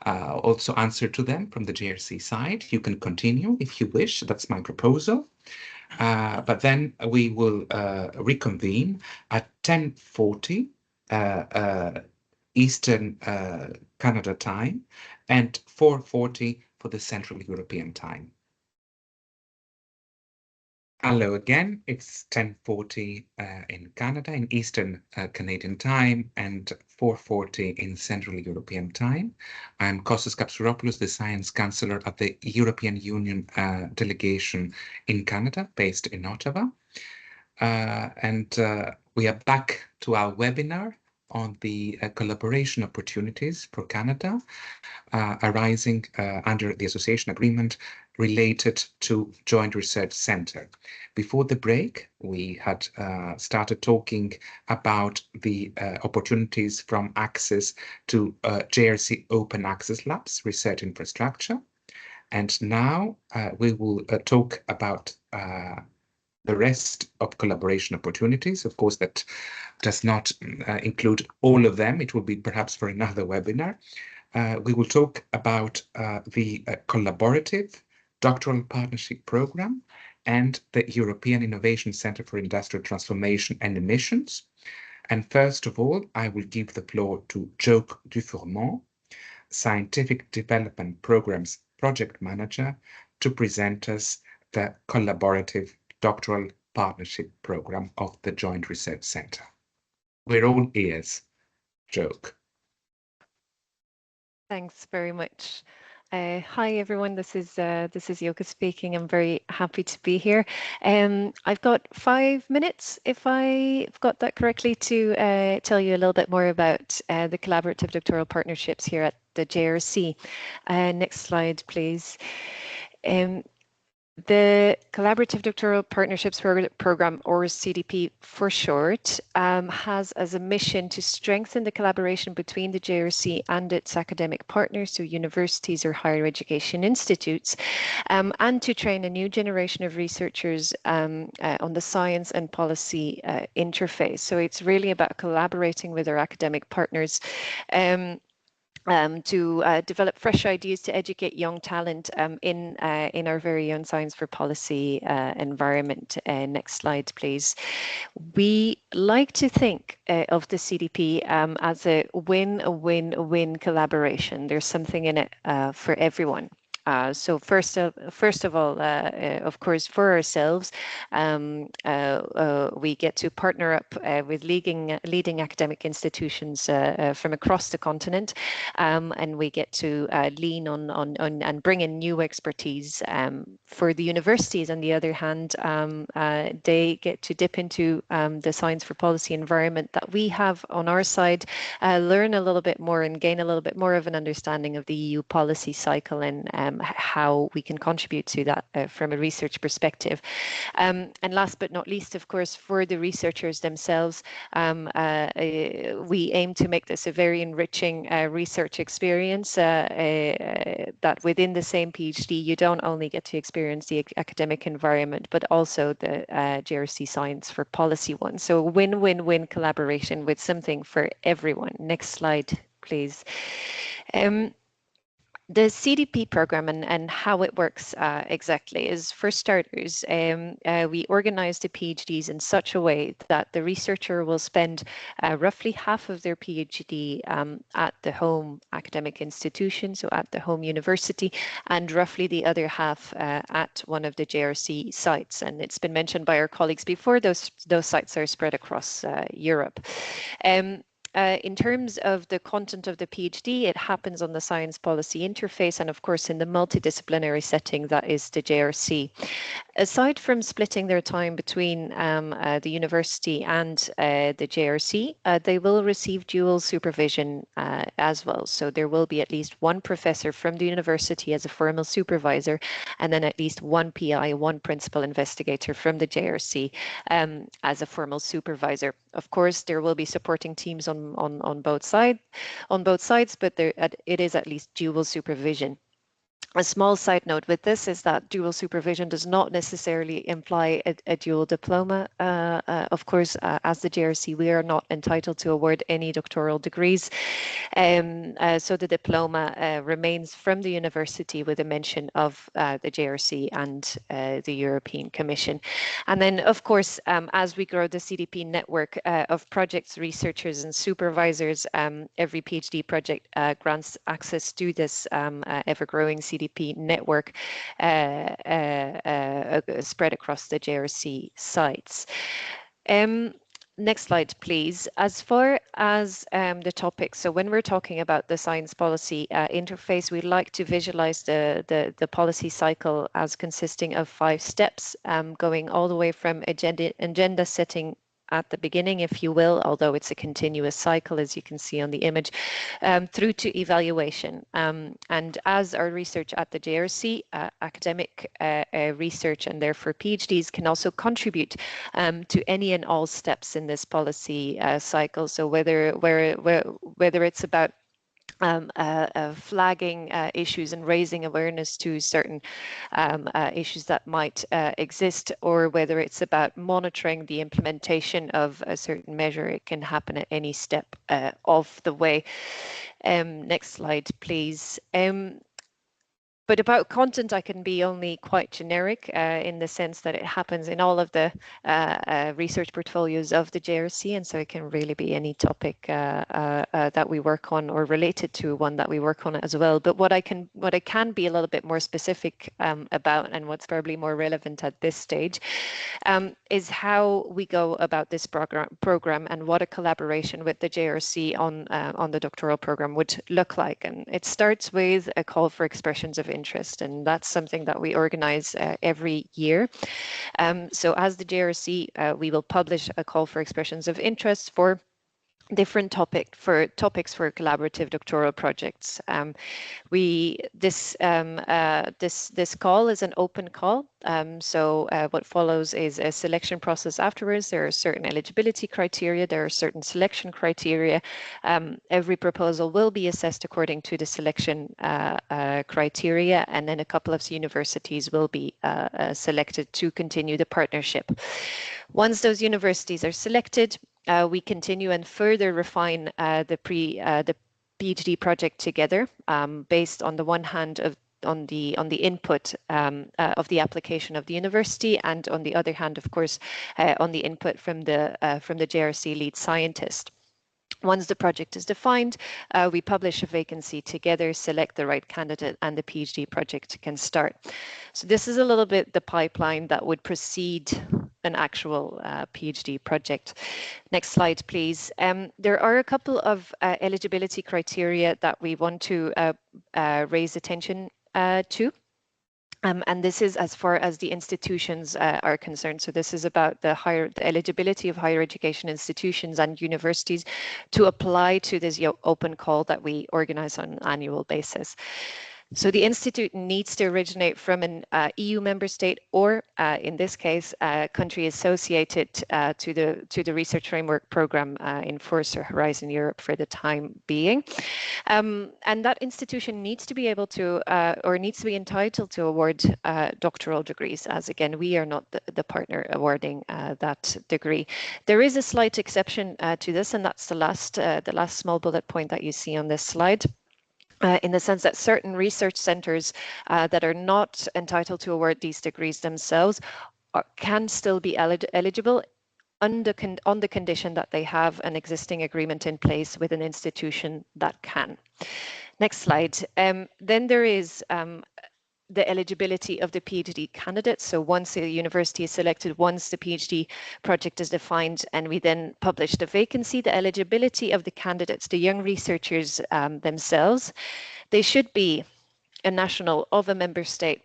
also answered to them from the JRC side. You can continue if you wish. That's my proposal. But then we will reconvene at 10:40 Eastern Canada time and 4:40 for the Central European time. Hello again, it's 10:40 in Canada in Eastern Canadian time and 4:40 in Central European time. I'm Kostas Kapsouropoulos, the Science Counselor at the European Union delegation in Canada, based in Ottawa. And we are back to our webinar on the collaboration opportunities for Canada arising under the association agreement related to Joint Research Centre. Before the break, we had started talking about the opportunities from access to JRC Open Access Labs research infrastructure. And now we will talk about the rest of collaboration opportunities. Of course, that does not include all of them. It will be perhaps for another webinar. We will talk about the collaborative doctoral partnership program and the European Innovation Centre for Industrial Transformation and Emissions. And first of all, I will give the floor to Joke Dufourmont, Scientific Development Programs Project Manager, to present us the collaborative doctoral partnership program of the Joint Research Centre. We're all ears. Joke. Thanks very much. Hi everyone, this is Yoka speaking. I'm very happy to be here. I've got 5 minutes, if I've got that correctly, to tell you a little bit more about the collaborative doctoral partnerships here at the JRC. Next slide, please. The Collaborative Doctoral Partnerships Program, or CDP for short, has as a mission to strengthen the collaboration between the JRC and its academic partners, so universities or higher education institutes, and to train a new generation of researchers on the science and policy interface. So it's really about collaborating with our academic partners to develop fresh ideas to educate young talent in our very own Science for Policy environment. Next slide, please. We like to think of the CDP as a win-win-win collaboration. There's something in it for everyone. So first of all, of course, for ourselves, we get to partner up with leading academic institutions from across the continent, and we get to lean on and bring in new expertise. For the universities, on the other hand, they get to dip into the Science for Policy environment that we have on our side, learn a little bit more and gain a little bit more of an understanding of the EU policy cycle and how we can contribute to that from a research perspective. And last but not least, of course, for the researchers themselves, we aim to make this a very enriching research experience that within the same PhD, you don't only get to experience the academic environment, but also the JRC Science for Policy one. So win-win-win collaboration with something for everyone. Next slide, please. The CDP program and how it works exactly is, for starters, we organize the PhDs in such a way that the researcher will spend roughly half of their PhD at the home academic institution, so at the home university, and roughly the other half at one of the JRC sites. And it's been mentioned by our colleagues before, those sites are spread across Europe. In terms of the content of the PhD, it happens on the science policy interface and, of course, in the multidisciplinary setting that is the JRC. Aside from splitting their time between the university and the JRC, they will receive dual supervision as well. So there will be at least one professor from the university as a formal supervisor, and then at least one PI, one principal investigator from the JRC as a formal supervisor. Of course, there will be supporting teams on both sides, but it is at least dual supervision. A small side note with this is that dual supervision does not necessarily imply a dual diploma. Of course, as the JRC, we are not entitled to award any doctoral degrees. So the diploma remains from the university with a mention of the JRC and the European Commission. And then, of course, as we grow the CDP network of projects, researchers and supervisors, every PhD project grants access to this ever-growing CDP network spread across the JRC sites. Next slide, please. As far as the topics, so when we're talking about the science policy interface, we like to visualize the policy cycle as consisting of 5 steps, going all the way from agenda setting at the beginning, if you will, although it's a continuous cycle, as you can see on the image, through to evaluation. And as our research at the JRC, academic research and therefore PhDs can also contribute to any and all steps in this policy cycle. So whether it's about flagging issues and raising awareness to certain issues that might exist, or whether it's about monitoring the implementation of a certain measure, it can happen at any step of the way. Next slide, please. But about content, I can be only quite generic in the sense that it happens in all of the research portfolios of the JRC, and so it can really be any topic that we work on or related to one that we work on as well. But what I can be a little bit more specific about, and what's probably more relevant at this stage, is how we go about this program and what a collaboration with the JRC on the doctoral program would look like. And it starts with a call for expressions of interest, and that's something that we organize every year. So as the JRC, we will publish a call for expressions of interest for different topics for collaborative doctoral projects. This call is an open call. So what follows is a selection process afterwards. There are certain eligibility criteria. There are certain selection criteria. Every proposal will be assessed according to the selection criteria, and then a couple of universities will be selected to continue the partnership. Once those universities are selected, we continue and further refine the PhD project together, based on the one hand on the input of the application of the university, and on the other hand, of course, on the input from the JRC lead scientist. Once the project is defined, we publish a vacancy together, select the right candidate, and the PhD project can start. So this is a little bit the pipeline that would precede an actual PhD project. Next slide, please. There are a couple of eligibility criteria that we want to raise attention to. And this is as far as the institutions are concerned. So this is about the eligibility of higher education institutions and universities to apply to this open call that we organize on an annual basis. So the institute needs to originate from an EU member state, or in this case, a country associated to the research framework program in force, or Horizon Europe for the time being. And that institution needs to be able to, or needs to be entitled to award doctoral degrees, as again, we are not the partner awarding that degree. There is a slight exception to this, and that's the last small bullet point that you see on this slide. In the sense that certain research centers that are not entitled to award these degrees themselves can still be eligible on the condition that they have an existing agreement in place with an institution that can. Next slide. Then there is the eligibility of the PhD candidate. So once a university is selected, once the PhD project is defined, and we then publish the vacancy, the eligibility of the candidates, the young researchers themselves, they should be a national of a member state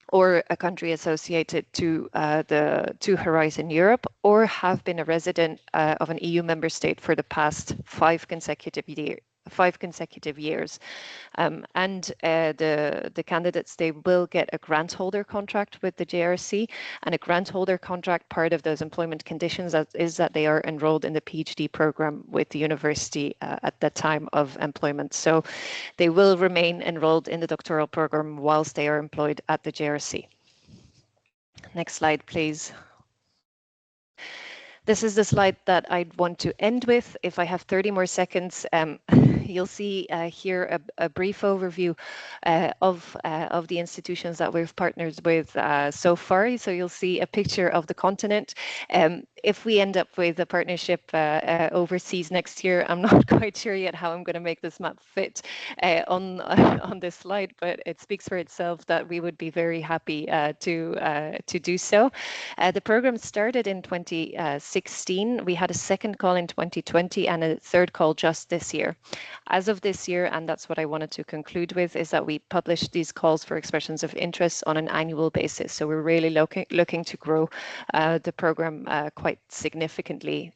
or a country associated to Horizon Europe, or have been a resident of an EU member state for the past 5 consecutive years. And the candidates, they will get a grant holder contract with the JRC, and a grant holder contract, part of those employment conditions is that they are enrolled in the PhD program with the university at the time of employment. So they will remain enrolled in the doctoral program whilst they are employed at the JRC. Next slide, please. This is the slide that I'd want to end with. If I have 30 more seconds, you'll see here a brief overview of the institutions that we've partnered with so far. So you'll see a picture of the continent. If we end up with a partnership overseas next year, I'm not quite sure yet how I'm going to make this map fit on this slide, but it speaks for itself that we would be very happy to do so. The program started in 2016. We had a second call in 2020 and a third call just this year. As of this year, and that's what I wanted to conclude with, is that we publish these calls for expressions of interest on an annual basis. So we're really looking to grow the program quite significantly.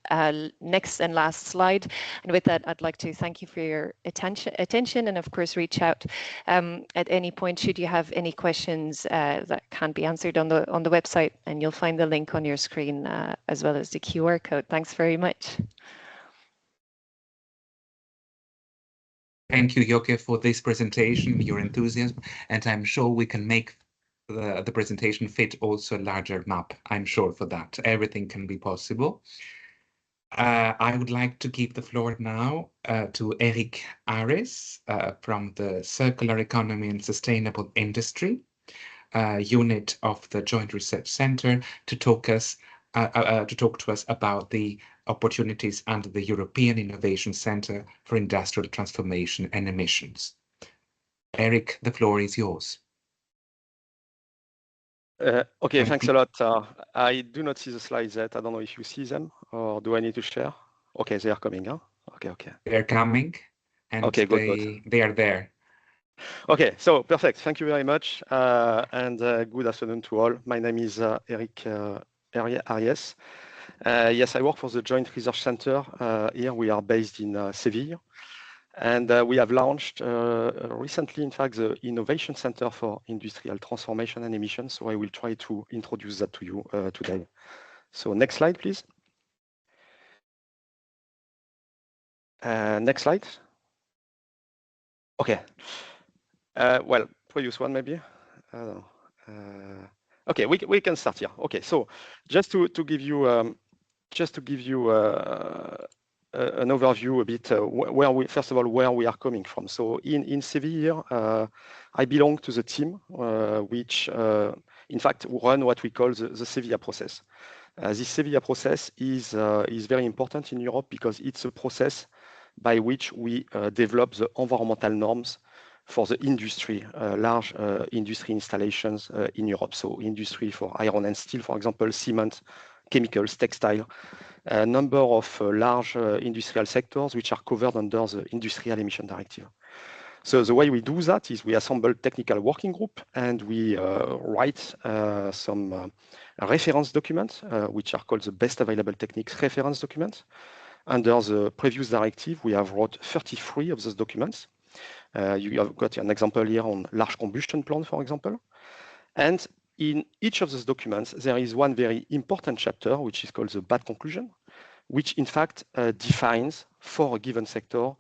Next and last slide. And with that, I'd like to thank you for your attention, and of course, reach out at any point should you have any questions that can't be answered on the website, and you'll find the link on your screen as well as the QR code. Thanks very much. Thank you, Joke, for this presentation, your enthusiasm, and I'm sure we can make the presentation fit also a larger map. I'm sure for that. Everything can be possible. I would like to give the floor now to Eric Ares from the Circular Economy and Sustainable Industry unit of the Joint Research Center to talk to us about the opportunities under the European Innovation Center for Industrial Transformation and Emissions. Eric, the floor is yours. Okay, thanks a lot. I do not see the slides yet. I don't know if you see them, or do I need to share? Okay, they are coming, huh? Okay. They're coming, and okay, good. They are there. Okay, so perfect. Thank you very much, and good afternoon to all. My name is Eric Arias. Yes, I work for the Joint Research Center. Here we are based in Seville. And we have launched recently, in fact, the Innovation Center for Industrial Transformation and Emissions. So I will try to introduce that to you today. So next slide, please. Next slide. Okay. Well, previous one maybe. Okay, we can start here. Okay, so just to give you a an overview a bit where we, first of all, where we are coming from. So in Seville here, I belong to the team which, in fact, run what we call the Sevilla process. This Sevilla process is very important in Europe because it's a process by which we develop the environmental norms for the industry, large industry installations in Europe. So industry for iron and steel, for example, cement, chemicals, textile, a number of large industrial sectors which are covered under the Industrial Emission Directive. So the way we do that is we assemble technical working group and we write some reference documents, which are called the best available techniques reference documents. Under the previous directive, we have wrote 33 of those documents. You have got an example here on large combustion plant, for example. And in each of those documents, there is one very important chapter, which is called the bad conclusion, which in fact defines for a given sector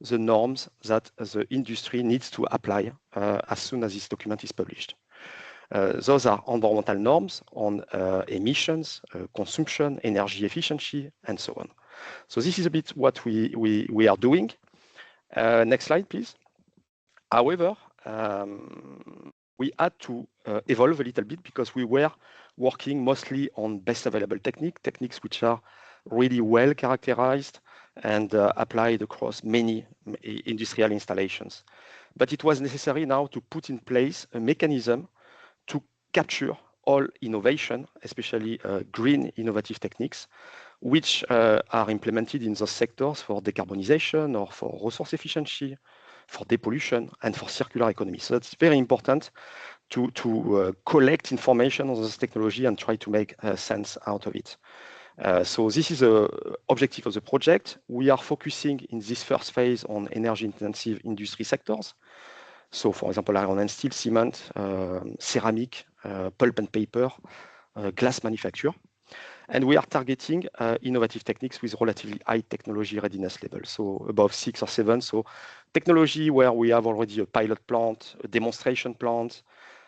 the norms that the industry needs to apply as soon as this document is published. Those are environmental norms on emissions, consumption, energy efficiency, and so on. So this is a bit what we are doing. Next slide, please. However, we had to evolve a little bit because we were working mostly on best available techniques which are really well characterized and applied across many industrial installations. But it was necessary now to put in place a mechanism to capture all innovation, especially green innovative techniques, which are implemented in those sectors for decarbonization or for resource efficiency, for depollution, and for circular economy. So it's very important to collect information on this technology and try to make sense out of it. So this is the objective of the project. We are focusing in this first phase on energy-intensive industry sectors. So, for example, iron and steel, cement, ceramic, pulp and paper, glass manufacture. And we are targeting innovative techniques with relatively high technology readiness level, so above 6 or 7. So technology where we have already a pilot plant, a demonstration plant,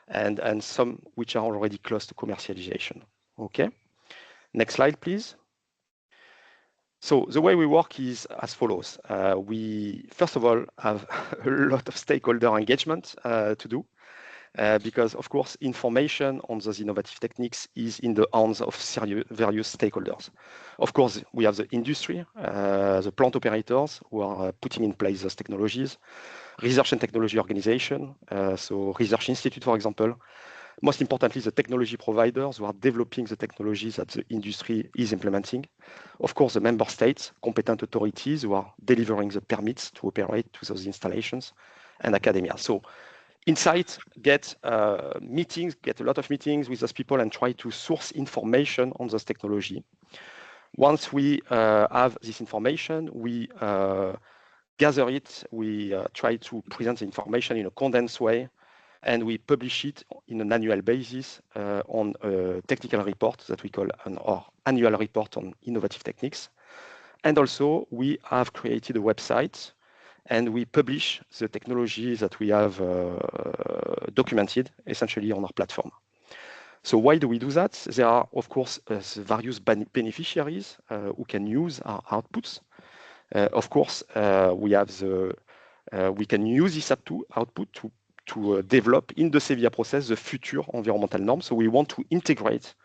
and some which are already close to commercialization. Okay. Next slide, please. So the way we work is as follows. We, first of all, have a lot of stakeholder engagement to do. Because, of course, information on those innovative techniques is in the hands of various stakeholders. Of course, we have the industry, the plant operators who are putting in place those technologies, research and technology organization, so research institute, for example. Most importantly, the technology providers who are developing the technologies that the industry is implementing. Of course, the member states, competent authorities who are delivering the permits to operate to those installations, and academia. So Insight get meetings, get a lot of meetings with those people and try to source information on those technology. Once we have this information, we gather it, we try to present the information in a condensed way, and we publish it in an annual basis on a technical report that we call our annual report on innovative techniques. And also, we have created a website and we publish the technologies that we have documented essentially on our platform. So why do we do that? There are, of course, various beneficiaries who can use our outputs. Of course, we have we can use this output to develop in the Sevilla process the future environmental norms. So we want to integrate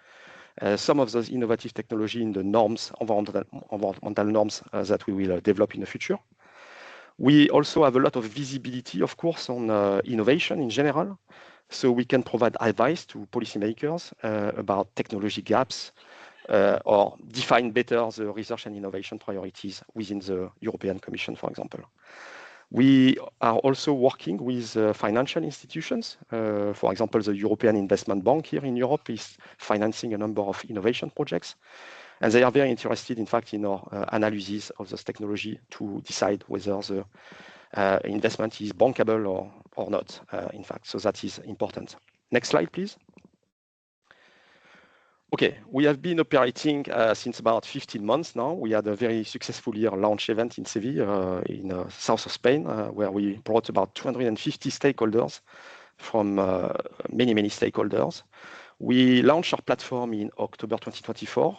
some of those innovative technology in the norms, environmental norms that we will develop in the future. We also have a lot of visibility, of course, on innovation in general. So we can provide advice to policymakers about technology gaps or define better the research and innovation priorities within the European Commission, for example. We are also working with financial institutions. For example, the European Investment Bank here in Europe is financing a number of innovation projects. And they are very interested, in fact, in our analysis of this technology to decide whether the investment is bankable or not, in fact. So that is important. Next slide, please. Okay, we have been operating since about 15 months now. We had a very successful year launch event in Seville, in south of Spain, where we brought about 250 stakeholders from many stakeholders. We launched our platform in October 2024.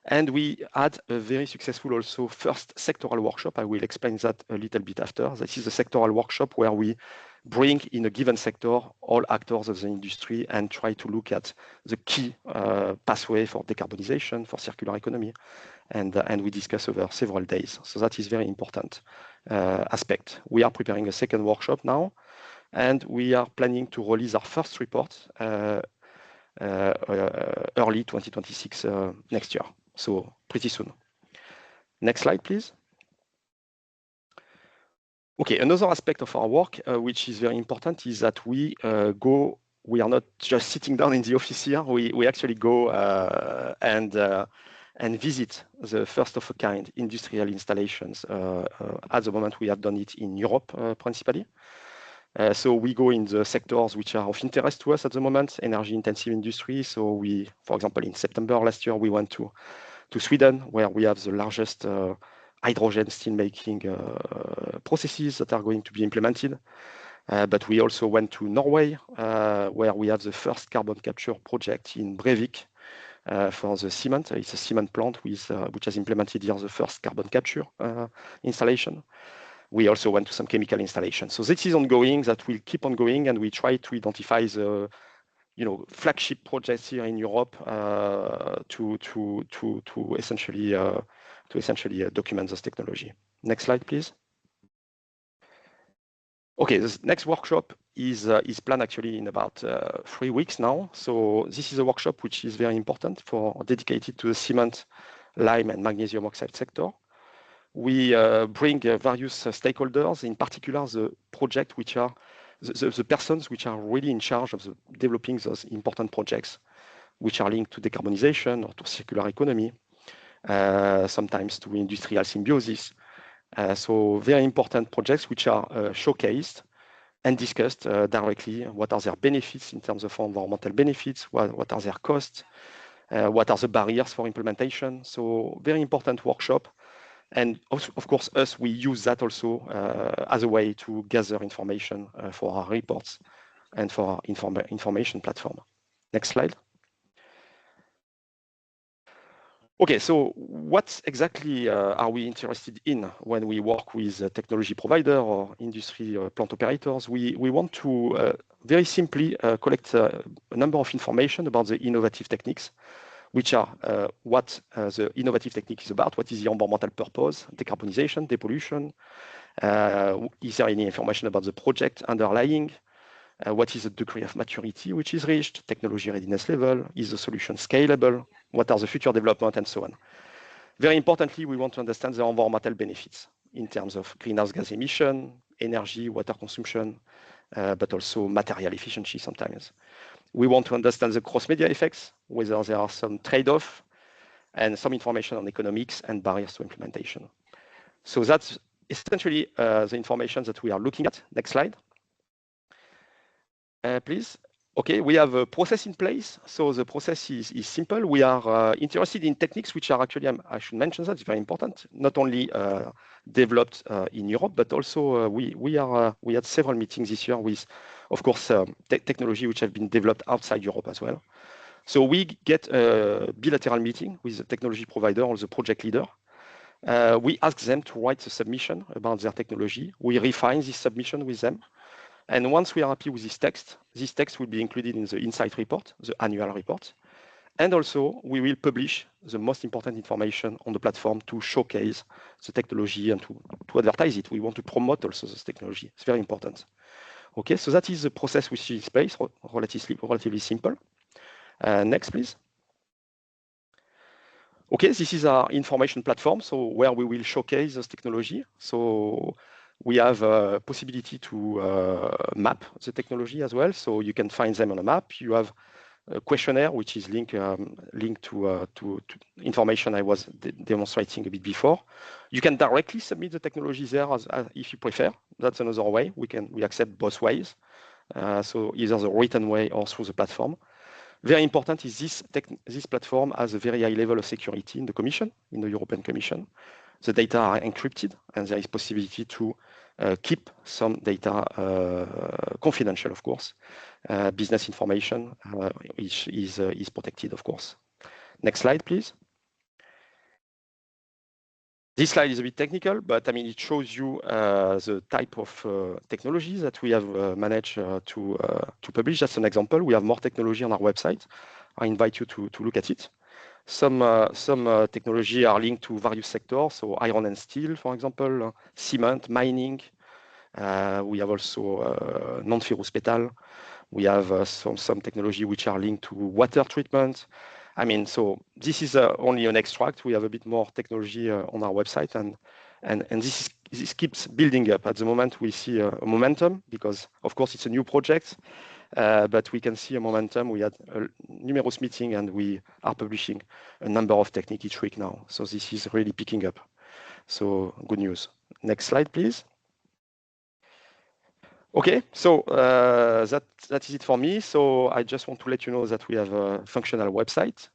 And we had a very successful also first sectoral workshop. I will explain that a little bit after. This is a sectoral workshop where we bring in a given sector all actors of the industry and try to look at the key pathway for decarbonization, for circular economy, and we discuss over several days. So that is very important aspect. We are preparing a second workshop now, and we are planning to release our first report early 2026 next year, so pretty soon. Next slide, please. Okay, another aspect of our work, which is very important, is that we are not just sitting down in the office here, we actually go and visit the first of a kind industrial installations. At the moment, we have done it in Europe, principally. So we go in the sectors which are of interest to us at the moment, energy intensive industry. So we, for example, in September last year, we went to Sweden, where we have the largest hydrogen steel making processes that are going to be implemented. But we also went to Norway, where we have the first carbon capture project in Brevik for the cement. It's a cement plant which has implemented here the first carbon capture installation. We also went to some chemical installations. So this is ongoing, that will keep on going, and we try to identify the flagship projects here in Europe to essentially document this technology. Next slide, please. Okay, this next workshop is planned actually in about 3 weeks now. So this is a workshop which is very important dedicated to the cement, lime, and magnesium oxide sector. We bring various stakeholders, in particular the project which are the persons which are really in charge of developing those important projects, which are linked to decarbonization or to circular economy, sometimes to industrial symbiosis. So very important projects which are showcased and discussed directly. What are their benefits in terms of environmental benefits? What are their costs? What are the barriers for implementation? So very important workshop. And of course, we use that also as a way to gather information for our reports and for our information platform. Next slide. Okay, so what exactly are we interested in when we work with a technology provider or industry plant operators? We want to very simply collect a number of information about the innovative techniques, which are what the innovative technique is about, what is the environmental purpose, decarbonization, depollution, is there any information about the project underlying, what is the degree of maturity which is reached, technology readiness level, is the solution scalable, what are the future development, and so on. Very importantly, we want to understand the environmental benefits in terms of greenhouse gas emission, energy, water consumption, but also material efficiency sometimes. We want to understand the cross-media effects, whether there are some trade-off, and some information on economics and barriers to implementation. So that's essentially the information that we are looking at. Next slide. Please. Okay, we have a process in place. So the process is simple. We are interested in techniques which are actually, I should mention that, it's very important, not only developed in Europe, but also we had several meetings this year with, of course, technology which have been developed outside Europe as well. So we get a bilateral meeting with the technology provider or the project leader. We ask them to write a submission about their technology. We refine this submission with them. And once we are happy with this text will be included in the insight report, the annual report. And also, we will publish the most important information on the platform to showcase the technology and to advertise it. We want to promote also this technology. It's very important. Okay, so that is the process which is in place, relatively simple. Next, please. Okay, this is our information platform, so where we will showcase this technology. So we have a possibility to map the technology as well. So you can find them on a map. You have a questionnaire which is linked to information I was demonstrating a bit before. You can directly submit the technology there as if you prefer. That's another way. We accept both ways. So either the written way or through the platform. Very important is this platform has a very high level of security in the Commission, in the European Commission. The data are encrypted, and there is possibility to keep some data confidential, of course. Business information which is protected, of course. Next slide, please. This slide is a bit technical, but I mean, it shows you the type of technologies that we have managed to publish. That's an example. We have more technology on our website. I invite you to look at it. Some technology are linked to various sectors, so iron and steel, for example, cement, mining. We have also non-ferrous metal. We have some technology which are linked to water treatment. I mean, so this is only an extract. We have a bit more technology on our website, and this keeps building up. At the moment, we see a momentum because, of course, it's a new project, but we can see a momentum. We had numerous meetings, and we are publishing a number of techniques each week now. So this is really picking up. So good news. Next slide, please. Okay, so that is it for me. So I just want to let you know that we have a functional website.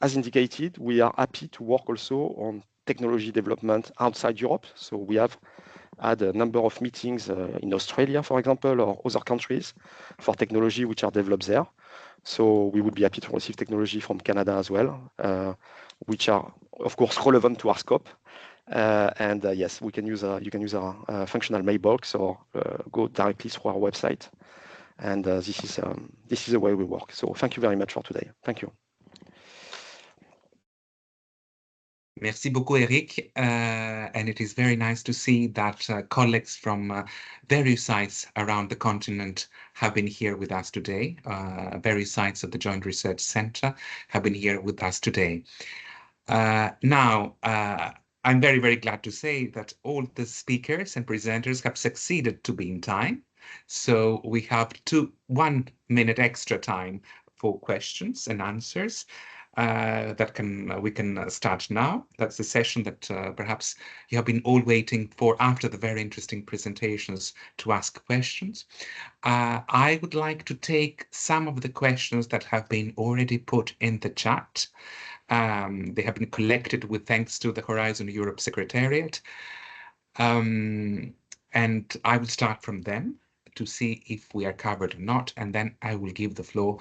As indicated, we are happy to work also on technology development outside Europe. So we have had a number of meetings in Australia, for example, or other countries for technology which are developed there. So we would be happy to receive technology from Canada as well, which are, of course, relevant to our scope. Yes, you can use our functional mailbox or go directly through our website. And this is the way we work. So thank you very much for today. Thank you. Merci beaucoup, Eric. And it is very nice to see that colleagues from various sites around the continent have been here with us today. Various sites of the Joint Research Centre have been here with us today. Now, I'm very, very glad to say that all the speakers and presenters have succeeded to be in time. So we have 1 minute extra time for questions and answers. We can start now. That's the session that perhaps you have been all waiting for after the very interesting presentations to ask questions. I would like to take some of the questions that have been already put in the chat. They have been collected with thanks to the Horizon Europe Secretariat. And I will start from them to see if we are covered or not, and then I will give the floor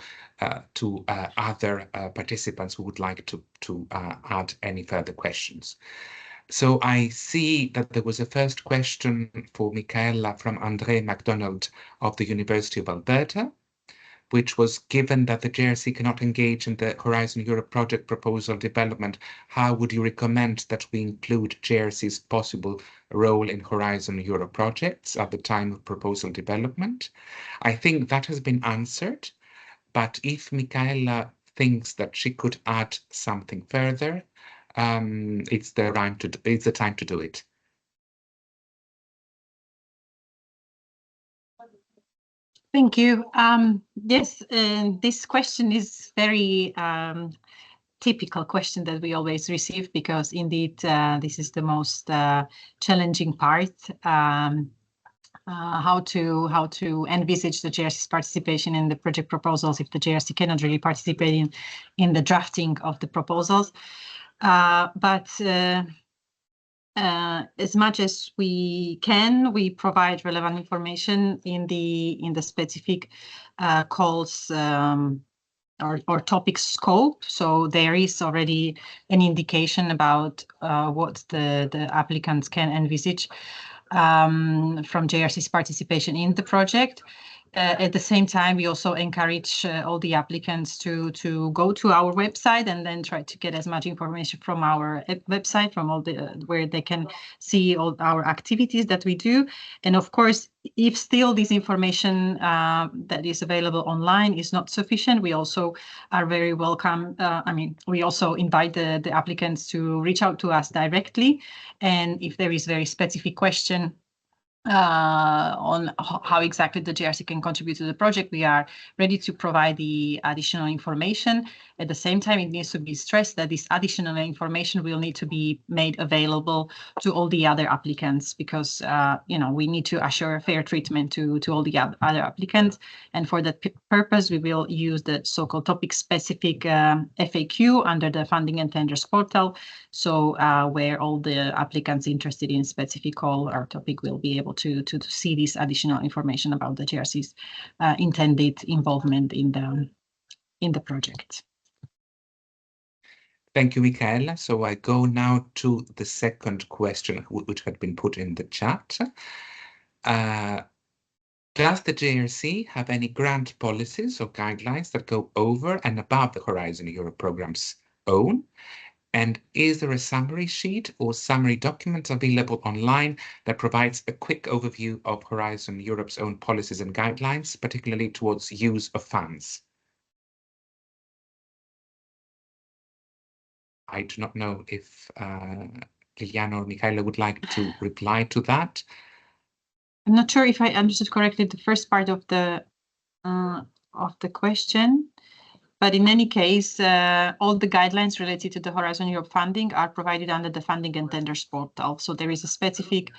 to other participants who would like to add any further questions. So I see that there was a first question for Michaela from André MacDonald of the University of Alberta, which was, given that the JRC cannot engage in the Horizon Europe project proposal development, how would you recommend that we include JRC's possible role in Horizon Europe projects at the time of proposal development? I think that has been answered, but if Michaela thinks that she could add something further, it's the time to do it. Thank you. Yes, this question is very typical question that we always receive, because indeed this is the most challenging part. How to envisage the JRC's participation in the project proposals if the JRC cannot really participate in the drafting of the proposals. As much as we can, we provide relevant information in the specific calls or topic scope. So there is already an indication about what the applicants can envisage from JRC's participation in the project. At the same time, we also encourage all the applicants to go to our website and then try to get as much information from our website, from all where they can see all our activities that we do. And of course, if still this information that is available online is not sufficient, we also are very welcome. We also invite the applicants to reach out to us directly. And if there is very specific question on how exactly the JRC can contribute to the project, we are ready to provide the additional information. At the same time, it needs to be stressed that this additional information will need to be made available to all the other applicants, because we need to assure fair treatment to all the other applicants. And for that purpose, we will use the so-called topic-specific FAQ under the Funding and Tenders portal. So where all the applicants interested in specific call or topic will be able to see this additional information about the JRC's intended involvement in the project. Thank you, Michaela. So I go now to the second question, which had been put in the chat. Does the JRC have any grant policies or guidelines that go over and above the Horizon Europe program's own? And is there a summary sheet or summary document available online that provides a quick overview of Horizon Europe's own policies and guidelines, particularly towards use of funds? I do not know if Liliana or Michaela would like to reply to that. I'm not sure if I understood correctly the first part of the question, but in any case, all the guidelines related to the Horizon Europe funding are provided under the Funding and Tenders portal. So there is a specific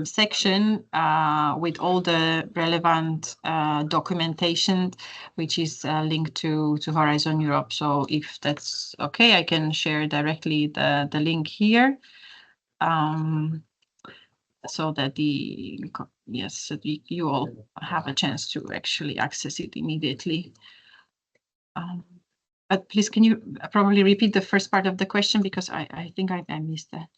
section with all the relevant documentation, which is linked to Horizon Europe. So if that's okay, I can share directly the link here. So that you all have a chance to actually access it immediately. But please, can you probably repeat the first part of the question, because I think I missed that.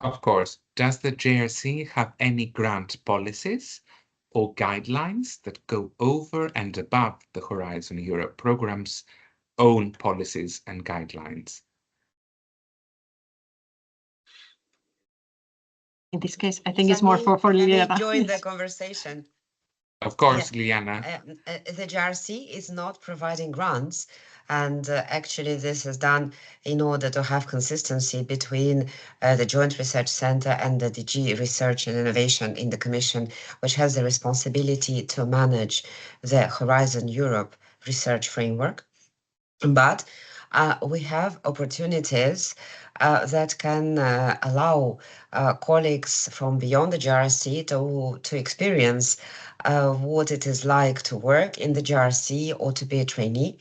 Of course. Does the JRC have any grant policies or guidelines that go over and above the Horizon Europe program's own policies and guidelines? In this case, I think it's more for Liliana. Join the conversation. Of course, Liliana. The JRC is not providing grants, and actually this is done in order to have consistency between the Joint Research Center and the DG Research and Innovation in the Commission, which has the responsibility to manage the Horizon Europe research framework. But we have opportunities that can allow colleagues from beyond the JRC to experience what it is like to work in the JRC or to be a trainee.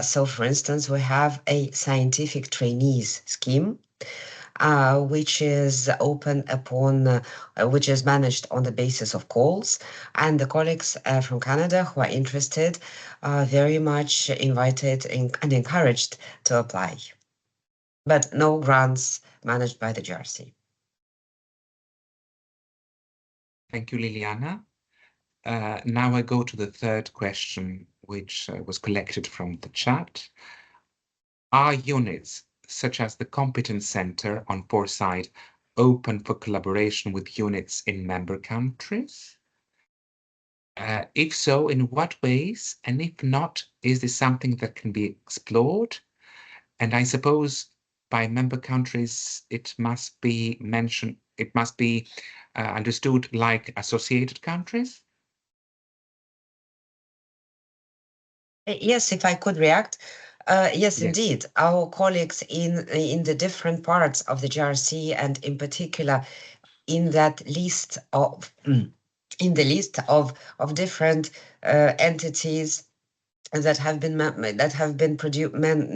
So, for instance, we have a scientific trainees scheme, which is open upon, which is managed on the basis of calls. And the colleagues from Canada who are interested are very much invited and encouraged to apply. But no grants managed by the JRC. Thank you, Liliana. Now I go to the third question, which was collected from the chat. Are units such as the Competence Center on Foresight open for collaboration with units in member countries? If so, in what ways? And if not, is this something that can be explored? And I suppose by member countries, it must be mentioned, it must be understood like associated countries? Yes, if I could react. Yes, indeed. Our colleagues in the different parts of the JRC, and in particular in that list of different entities that have been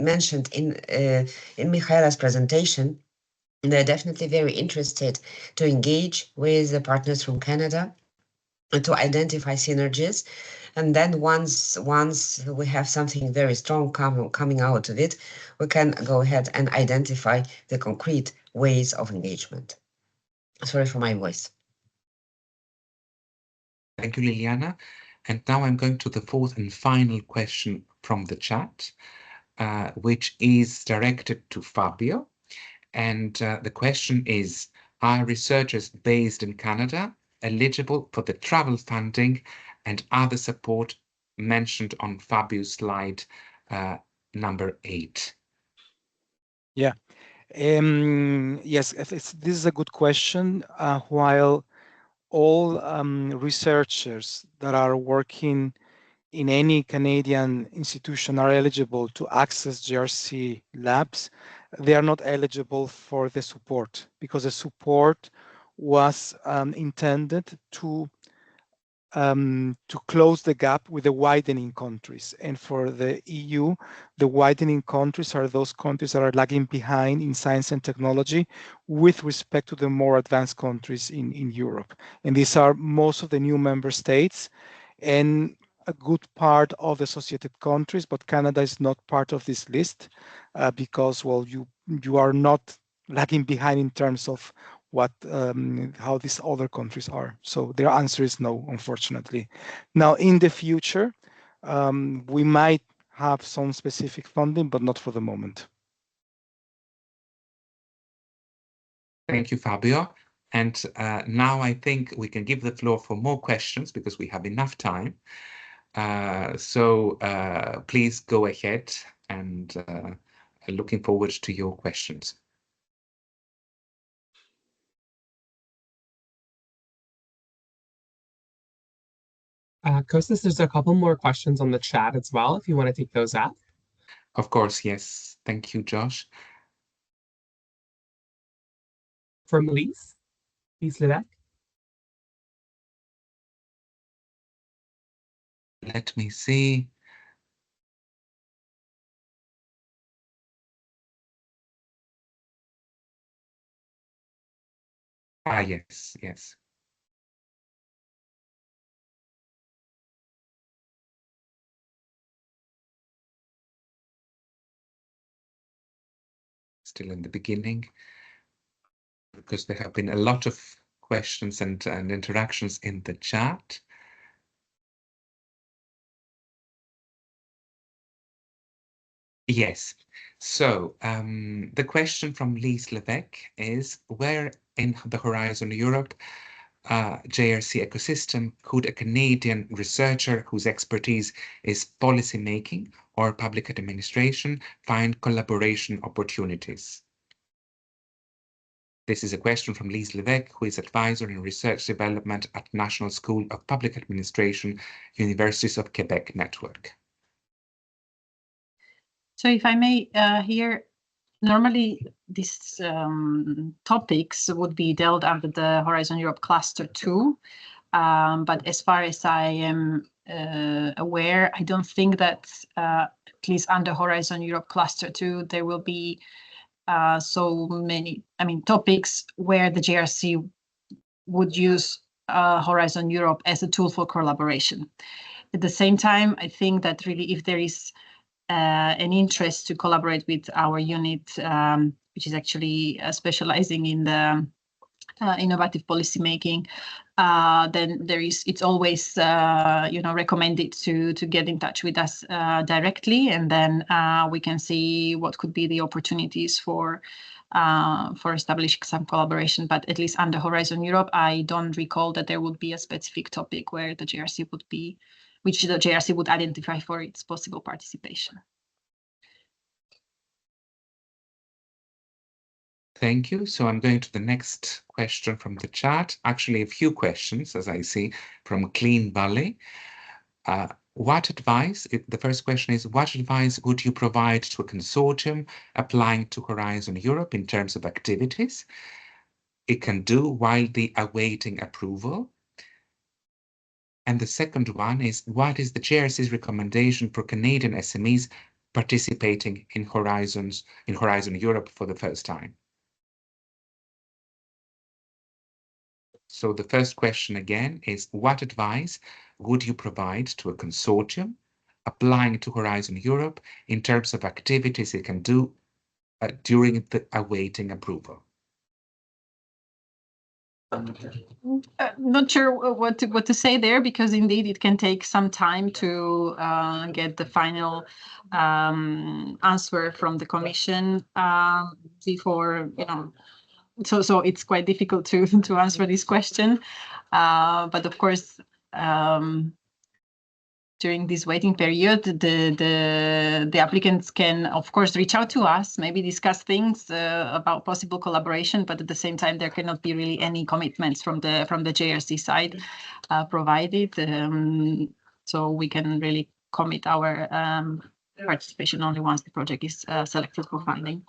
mentioned in Michaela's presentation, they're definitely very interested to engage with the partners from Canada and to identify synergies. And then once we have something very strong coming out of it, we can go ahead and identify the concrete ways of engagement. Sorry for my voice. Thank you, Liliana. And now I'm going to the fourth and final question from the chat, which is directed to Fabio. And the question is, are researchers based in Canada eligible for the travel funding and other support mentioned on Fabio's slide number 8? Yeah. Yes, this is a good question. While all researchers that are working in any Canadian institution are eligible to access JRC labs, they are not eligible for the support, because the support was intended to close the gap with the widening countries. And for the EU, the widening countries are those countries that are lagging behind in science and technology with respect to the more advanced countries in Europe. And these are most of the new member states. And a good part of the associated countries, but Canada is not part of this list because, well, you are not lagging behind in terms of what how these other countries are. So their answer is no, unfortunately. Now, in the future, we might have some specific funding, but not for the moment. Thank you, Fabio. And now I think we can give the floor for more questions because we have enough time. So please go ahead, and looking forward to your questions. Kostas, there's a couple more questions on the chat as well, if you want to take those up. Of course, yes. Thank you, Josh. From Lise Levesque. Let me see. Yes, yes. Still in the beginning, because there have been a lot of questions and interactions in the chat. Yes. So the question from Lise Levesque is, where in the Horizon Europe JRC ecosystem could a Canadian researcher whose expertise is policy making or public administration find collaboration opportunities? This is a question from Lise Levesque, who is advisor in research development at National School of Public Administration, Universities of Quebec Network. So if I may here, normally these topics would be dealt under the Horizon Europe Cluster 2, but as far as I am aware, I don't think that at least under Horizon Europe Cluster 2, there will be so many, topics where the JRC would use Horizon Europe as a tool for collaboration. At the same time, I think that really if there is an interest to collaborate with our unit, which is actually specializing in the innovative policymaking, then it's always recommended to get in touch with us directly, and then we can see what could be the opportunities for establishing some collaboration. But at least under Horizon Europe, I don't recall that there would be a specific topic where the JRC would be, which the JRC would identify for its possible participation. Thank you. So I'm going to the next question from the chat. Actually, a few questions, as I see, from Clean Valley. What advice, the first question is, what advice would you provide to a consortium applying to Horizon Europe in terms of activities it can do while they awaiting approval? And the second one is, what is the JRC's recommendation for Canadian SMEs participating in Horizon Europe for the first time? So the first question again is, what advice would you provide to a consortium applying to Horizon Europe in terms of activities it can do during the awaiting approval? Not sure what to say there, because indeed it can take some time to get the final answer from the Commission before, so it's quite difficult to answer this question. But of course, during this waiting period, the applicants can, of course, reach out to us, maybe discuss things about possible collaboration, but at the same time, there cannot be really any commitments from the JRC side provided. So we can really commit our participation only once the project is selected for funding.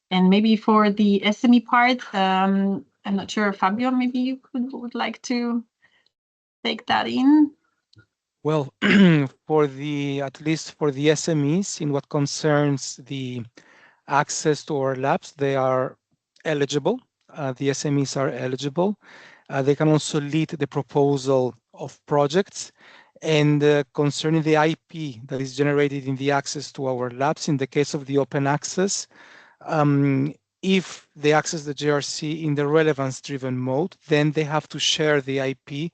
And maybe for the SME part, I'm not sure, Fabio, maybe you would like to take that in. Well, at least for the SMEs, in what concerns the access to our labs, they are eligible. The SMEs are eligible. They can also lead the proposal of projects, And concerning the IP that is generated in the access to our labs, in the case of the open access, if they access the JRC in the relevance-driven mode, then they have to share the IP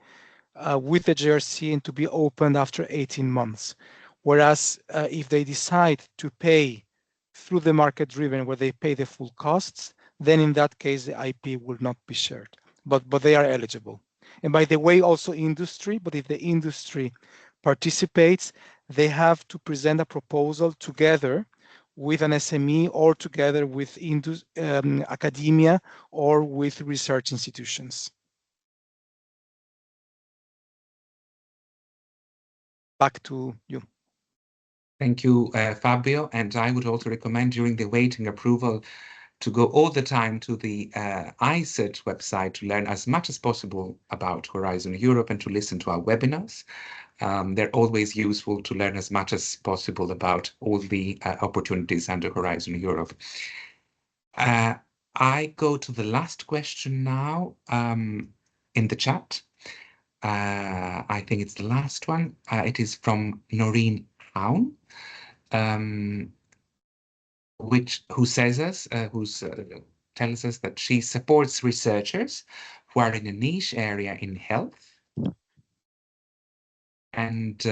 with the JRC and to be opened after 18 months. Whereas if they decide to pay through the market-driven, where they pay the full costs, then in that case, the IP will not be shared, but they are eligible. And by the way, also industry, but if the industry participates, they have to present a proposal together with an SME or together with academia or with research institutions. Back to you. Thank you, Fabio. And I would also recommend during the waiting approval to go all the time to the ICET website to learn as much as possible about Horizon Europe and to listen to our webinars. They're always useful to learn as much as possible about all the opportunities under Horizon Europe. I go to the last question now in the chat. I think it's the last one. It is from Noreen Hown, who says us, tells us that she supports researchers who are in a niche area in health and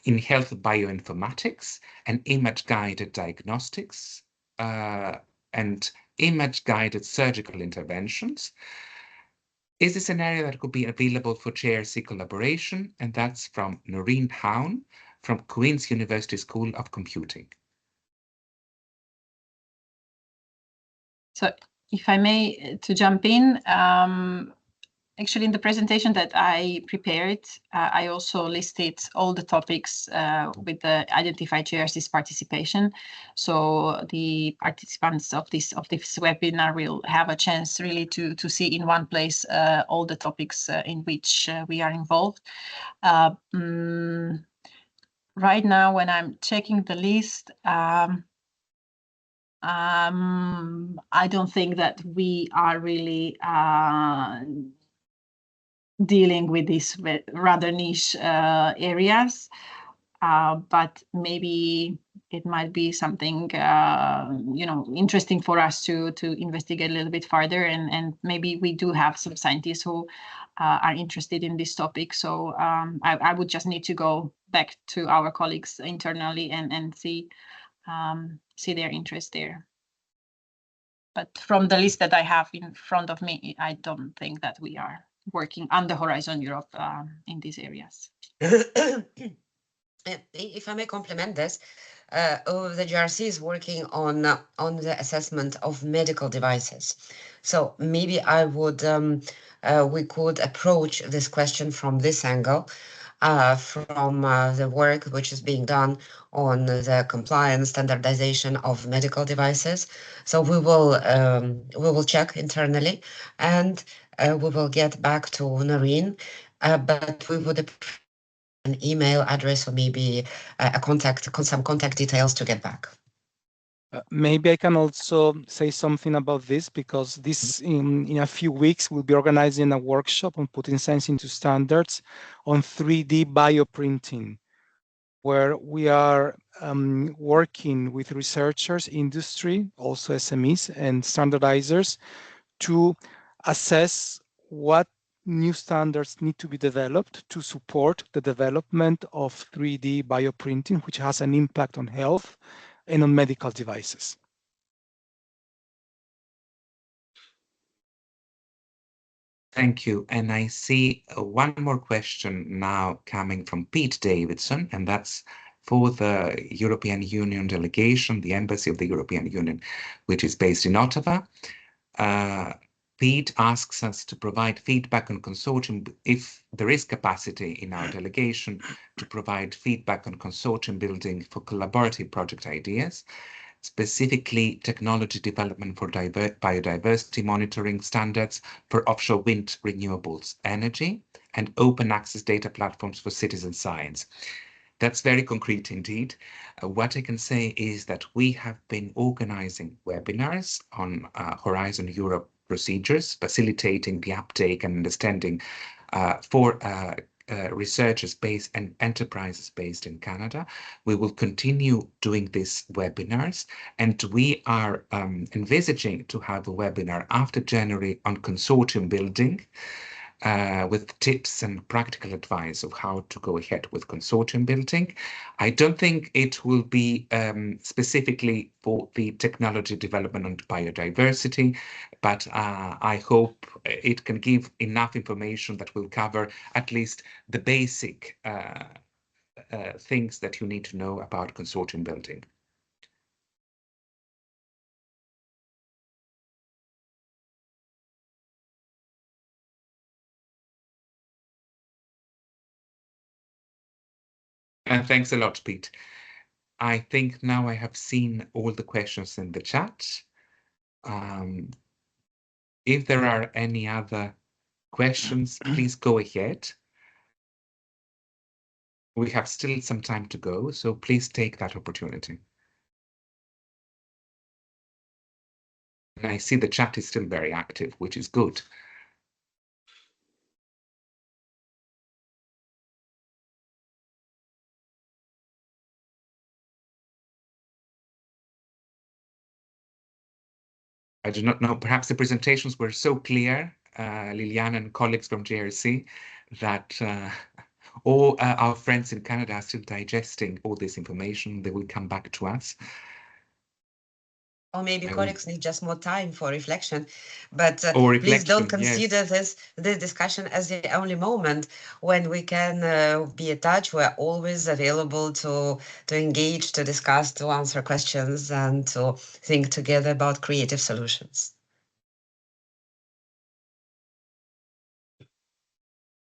in health bioinformatics and image-guided diagnostics and image-guided surgical interventions. Is this an area that could be available for JRC collaboration? And that's from Noreen Hown from Queen's University School of Computing. So if I may, to jump in, actually in the presentation that I prepared, I also listed all the topics with the identified JRC's participation. So the participants of this webinar will have a chance really to see in one place all the topics in which we are involved. Right now, when I'm checking the list, I don't think that we are really dealing with these rather niche areas, but maybe it might be something interesting for us to investigate a little bit further, and maybe we do have some scientists who are interested in this topic. So I would just need to go back to our colleagues internally and see their interest there. But from the list that I have in front of me, I don't think that we are working under Horizon Europe in these areas. If I may complement this, the JRC is working on the assessment of medical devices. So maybe we could approach this question from this angle, from the work which is being done on the compliance standardization of medical devices. So we will check internally, and we will get back to Noreen, but we would an email address or maybe some contact details to get back. Maybe I can also say something about this, because this in a few weeks we'll be organizing a workshop on putting science into standards on 3D bioprinting, where we are working with researchers, industry, also SMEs and standardizers to assess what new standards need to be developed to support the development of 3D bioprinting, which has an impact on health and on medical devices. Thank you. And I see one more question now coming from Pete Davidson, and that's for the European Union delegation, the Embassy of the European Union, which is based in Ottawa. Pete asks us to provide feedback on consortium if there is capacity in our delegation to provide feedback on consortium building for collaborative project ideas, specifically technology development for biodiversity monitoring standards for offshore wind renewables energy and open access data platforms for citizen science. That's very concrete indeed. What I can say is that we have been organizing webinars on Horizon Europe procedures, facilitating the uptake and understanding for researchers based and enterprises based in Canada. We will continue doing these webinars, and we are envisaging to have a webinar after January on consortium building, with tips and practical advice of how to go ahead with consortium building. I don't think it will be specifically for the technology development and biodiversity, but I hope it can give enough information that will cover at least the basic things that you need to know about consortium building. And thanks a lot, Pete. I think now I have seen all the questions in the chat. If there are any other questions, please go ahead. We have still some time to go, so please take that opportunity. And I see the chat is still very active, which is good. I do not know, perhaps the presentations were so clear, Liliana and colleagues from JRC, that all our friends in Canada are still digesting all this information. They will come back to us. Or maybe colleagues need just more time for reflection, but please don't consider this discussion as the only moment when we can be in touch. We're always available to engage, to discuss, to answer questions, and to think together about creative solutions.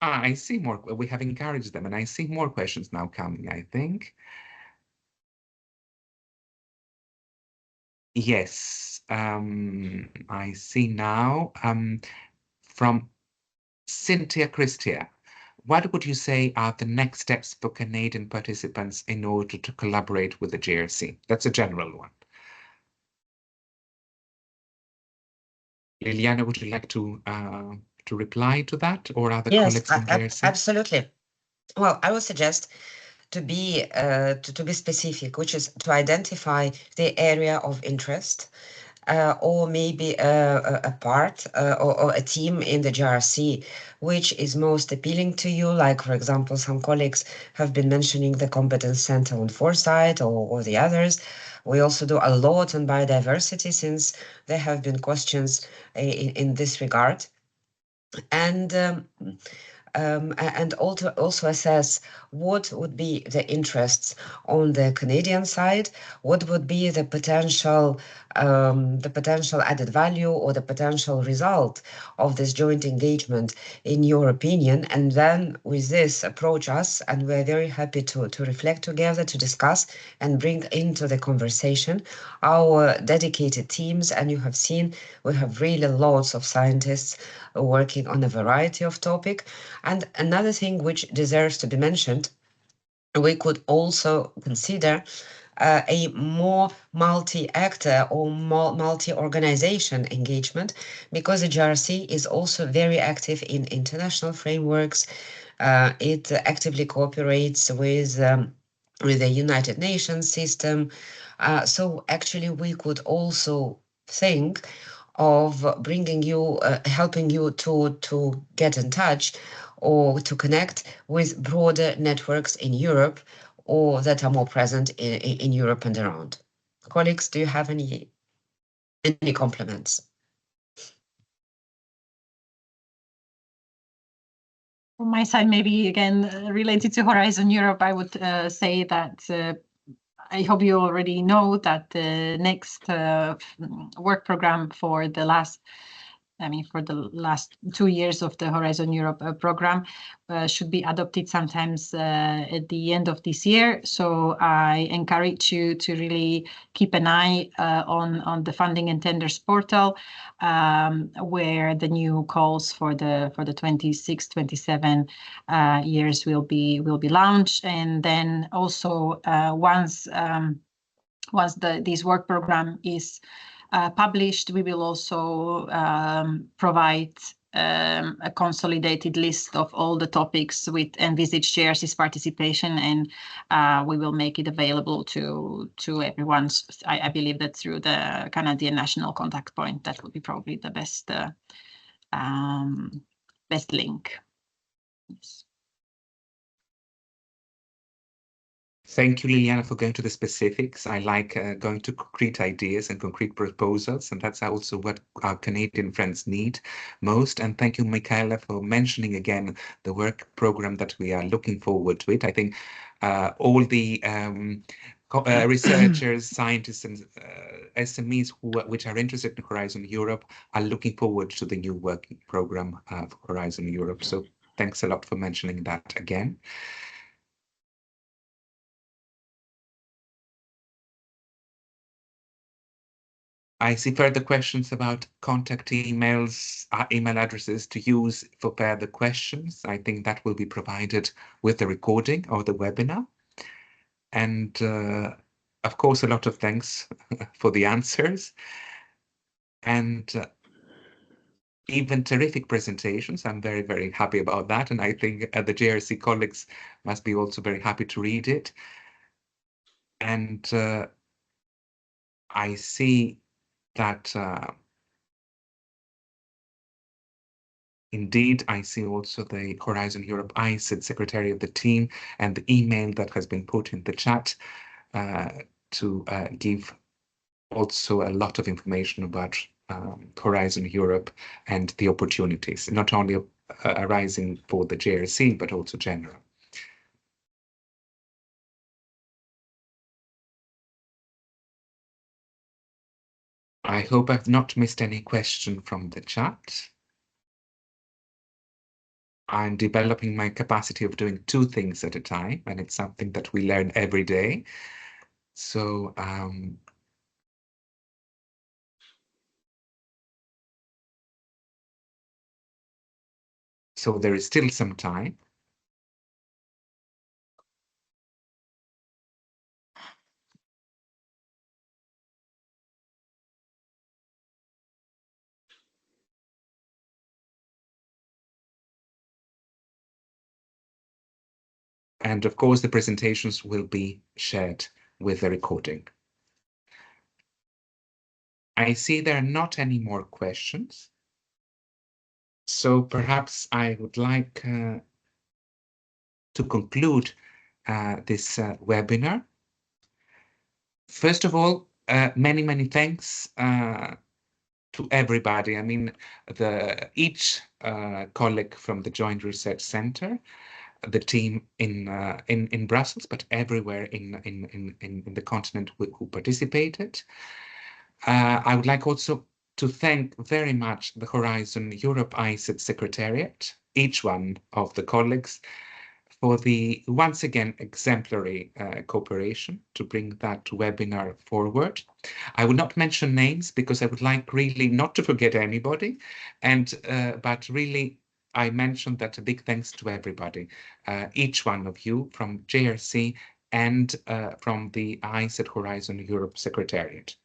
I see more. We have encouraged them, and I see more questions now coming, I think. Yes, I see now from Cynthia Christia. What would you say are the next steps for Canadian participants in order to collaborate with the JRC? That's a general one. Liliana, would you like to reply to that, or other colleagues from JRC? Absolutely. Well, I would suggest to be specific, which is to identify the area of interest, or maybe a part or a team in the JRC which is most appealing to you. Like, for example, some colleagues have been mentioning the Competence Center on Foresight or the others. We also do a lot on biodiversity, since there have been questions in this regard. And also assess what would be the interests on the Canadian side, what would be the potential added value or the potential result of this joint engagement in your opinion, and then with this approach us, and we're very happy to reflect together, to discuss and bring into the conversation our dedicated teams. And you have seen we have really lots of scientists working on a variety of topics. And another thing which deserves to be mentioned, we could also consider a more multi-actor or multi-organization engagement, because the JRC is also very active in international frameworks. It actively cooperates with the United Nations system. So actually we could also think of bringing you, helping you to get in touch or to connect with broader networks in Europe, or that are more present in Europe and around. Colleagues, do you have any compliments? On my side, maybe again related to Horizon Europe, I would say that I hope you already know that the next work program for the last 2 years of the Horizon Europe program should be adopted sometimes at the end of this year. So I encourage you to really keep an eye on the funding and tenders portal, where the new calls for the 26-27 years will be launched. And then also once this work program is published, we will also provide a consolidated list of all the topics with envisaged JRC's participation, and we will make it available to everyone. I believe that through the Canadian National Contact Point, that would be probably the best best link. Yes. Thank you, Liliana, for going to the specifics. I like going to concrete ideas and concrete proposals, and that's also what our Canadian friends need most. And thank you, Michaela, for mentioning again the work program that we are looking forward to it. I think all the researchers, scientists, and SMEs which are interested in Horizon Europe are looking forward to the new working program for Horizon Europe. So thanks a lot for mentioning that again. I see further questions about contact emails, email addresses to use for further questions. I think that will be provided with the recording of the webinar. And of course, a lot of thanks for the answers. And even terrific presentations. I'm very, very happy about that. And I think the JRC colleagues must be also very happy to read it. And I see that indeed, I see also the Horizon Europe ICID secretary of the team and the email that has been put in the chat to give also a lot of information about Horizon Europe and the opportunities, not only arising for the JRC, but also general. I hope I've not missed any question from the chat. I'm developing my capacity of doing two things at a time, and it's something that we learn every day. So there is still some time. And of course, the presentations will be shared with the recording. I see there are not any more questions. So perhaps I would like to conclude this webinar. First of all, many, many thanks to everybody. I mean, each colleague from the Joint Research Center, the team in Brussels, but everywhere in the continent who participated. I would like also to thank very much the Horizon Europe ICID Secretariat, each one of the colleagues, for the once again exemplary cooperation to bring that webinar forward. I will not mention names because I would like really not to forget anybody, and but really I mentioned that a big thanks to everybody, each one of you from JRC and from the ICID Horizon Europe Secretariat.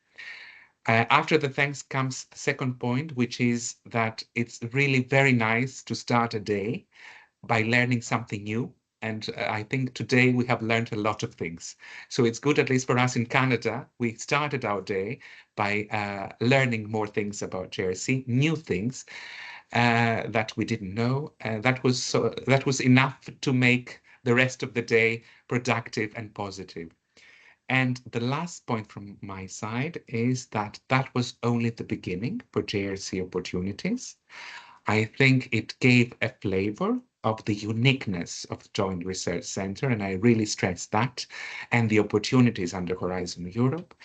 After the thanks comes the second point, which is that it's really very nice to start a day by learning something new. And I think today we have learned a lot of things. So it's good, at least for us in Canada, we started our day by learning more things about JRC, new things that we didn't know. That was enough to make the rest of the day productive and positive. And the last point from my side is that was only the beginning for JRC opportunities. I think it gave a flavor of the uniqueness of the Joint Research Center, and I really stress that, and the opportunities under Horizon Europe.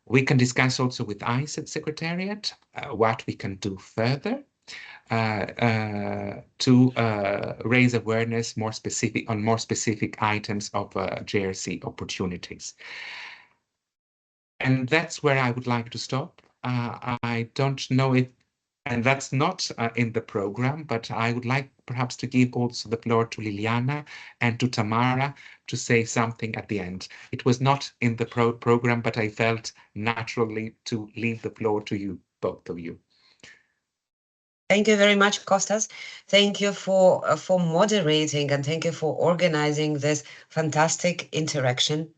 We can discuss also with ICID Secretariat what we can do further to raise awareness on more specific items of JRC opportunities. And that's where I would like to stop. I don't know if, and that's not in the program, but I would like perhaps to give also the floor to Liliana and to Tamara to say something at the end. It was not in the program, but I felt naturally to leave the floor to you, both of you. Thank you very much, Kostas. Thank you for moderating, and thank you for organizing this fantastic interaction.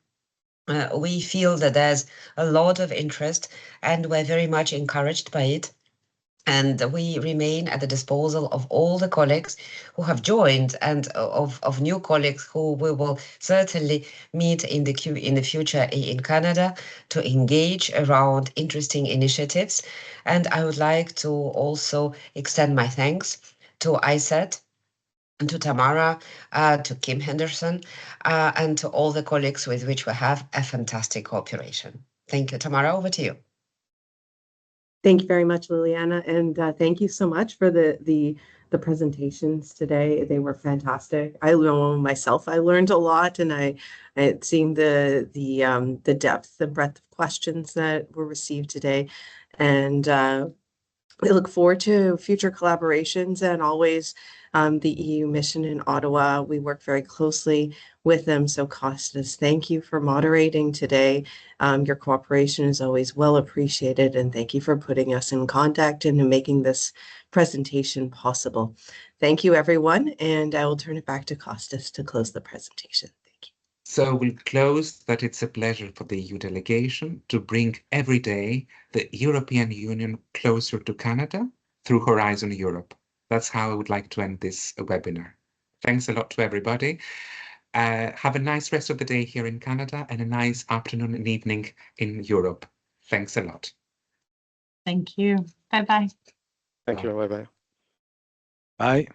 We feel that there's a lot of interest, and we're very much encouraged by it. And we remain at the disposal of all the colleagues who have joined, and of new colleagues who we will certainly meet in the future in Canada to engage around interesting initiatives. And I would like to also extend my thanks to ISET, and to Tamara, to Kim Henderson, and to all the colleagues with which we have a fantastic cooperation. Thank you. Tamara, over to you. Thank you very much, Liliana, and thank you so much for the presentations today. They were fantastic. I know myself, I learned a lot, and it seemed the depth and breadth of questions that were received today, and we look forward to future collaborations, and always the EU mission in Ottawa. We work very closely with them. So Kostas, thank you for moderating today. Your cooperation is always well appreciated, and thank you for putting us in contact and making this presentation possible. Thank you, everyone, and I will turn it back to Kostas to close the presentation. Thank you. So we'll close that it's a pleasure for the EU delegation to bring every day the European Union closer to Canada through Horizon Europe. That's how I would like to end this webinar. Thanks a lot to everybody. Have a nice rest of the day here in Canada and a nice afternoon and evening in Europe. Thanks a lot. Thank you. Bye-bye. Thank you. Bye-bye. Bye.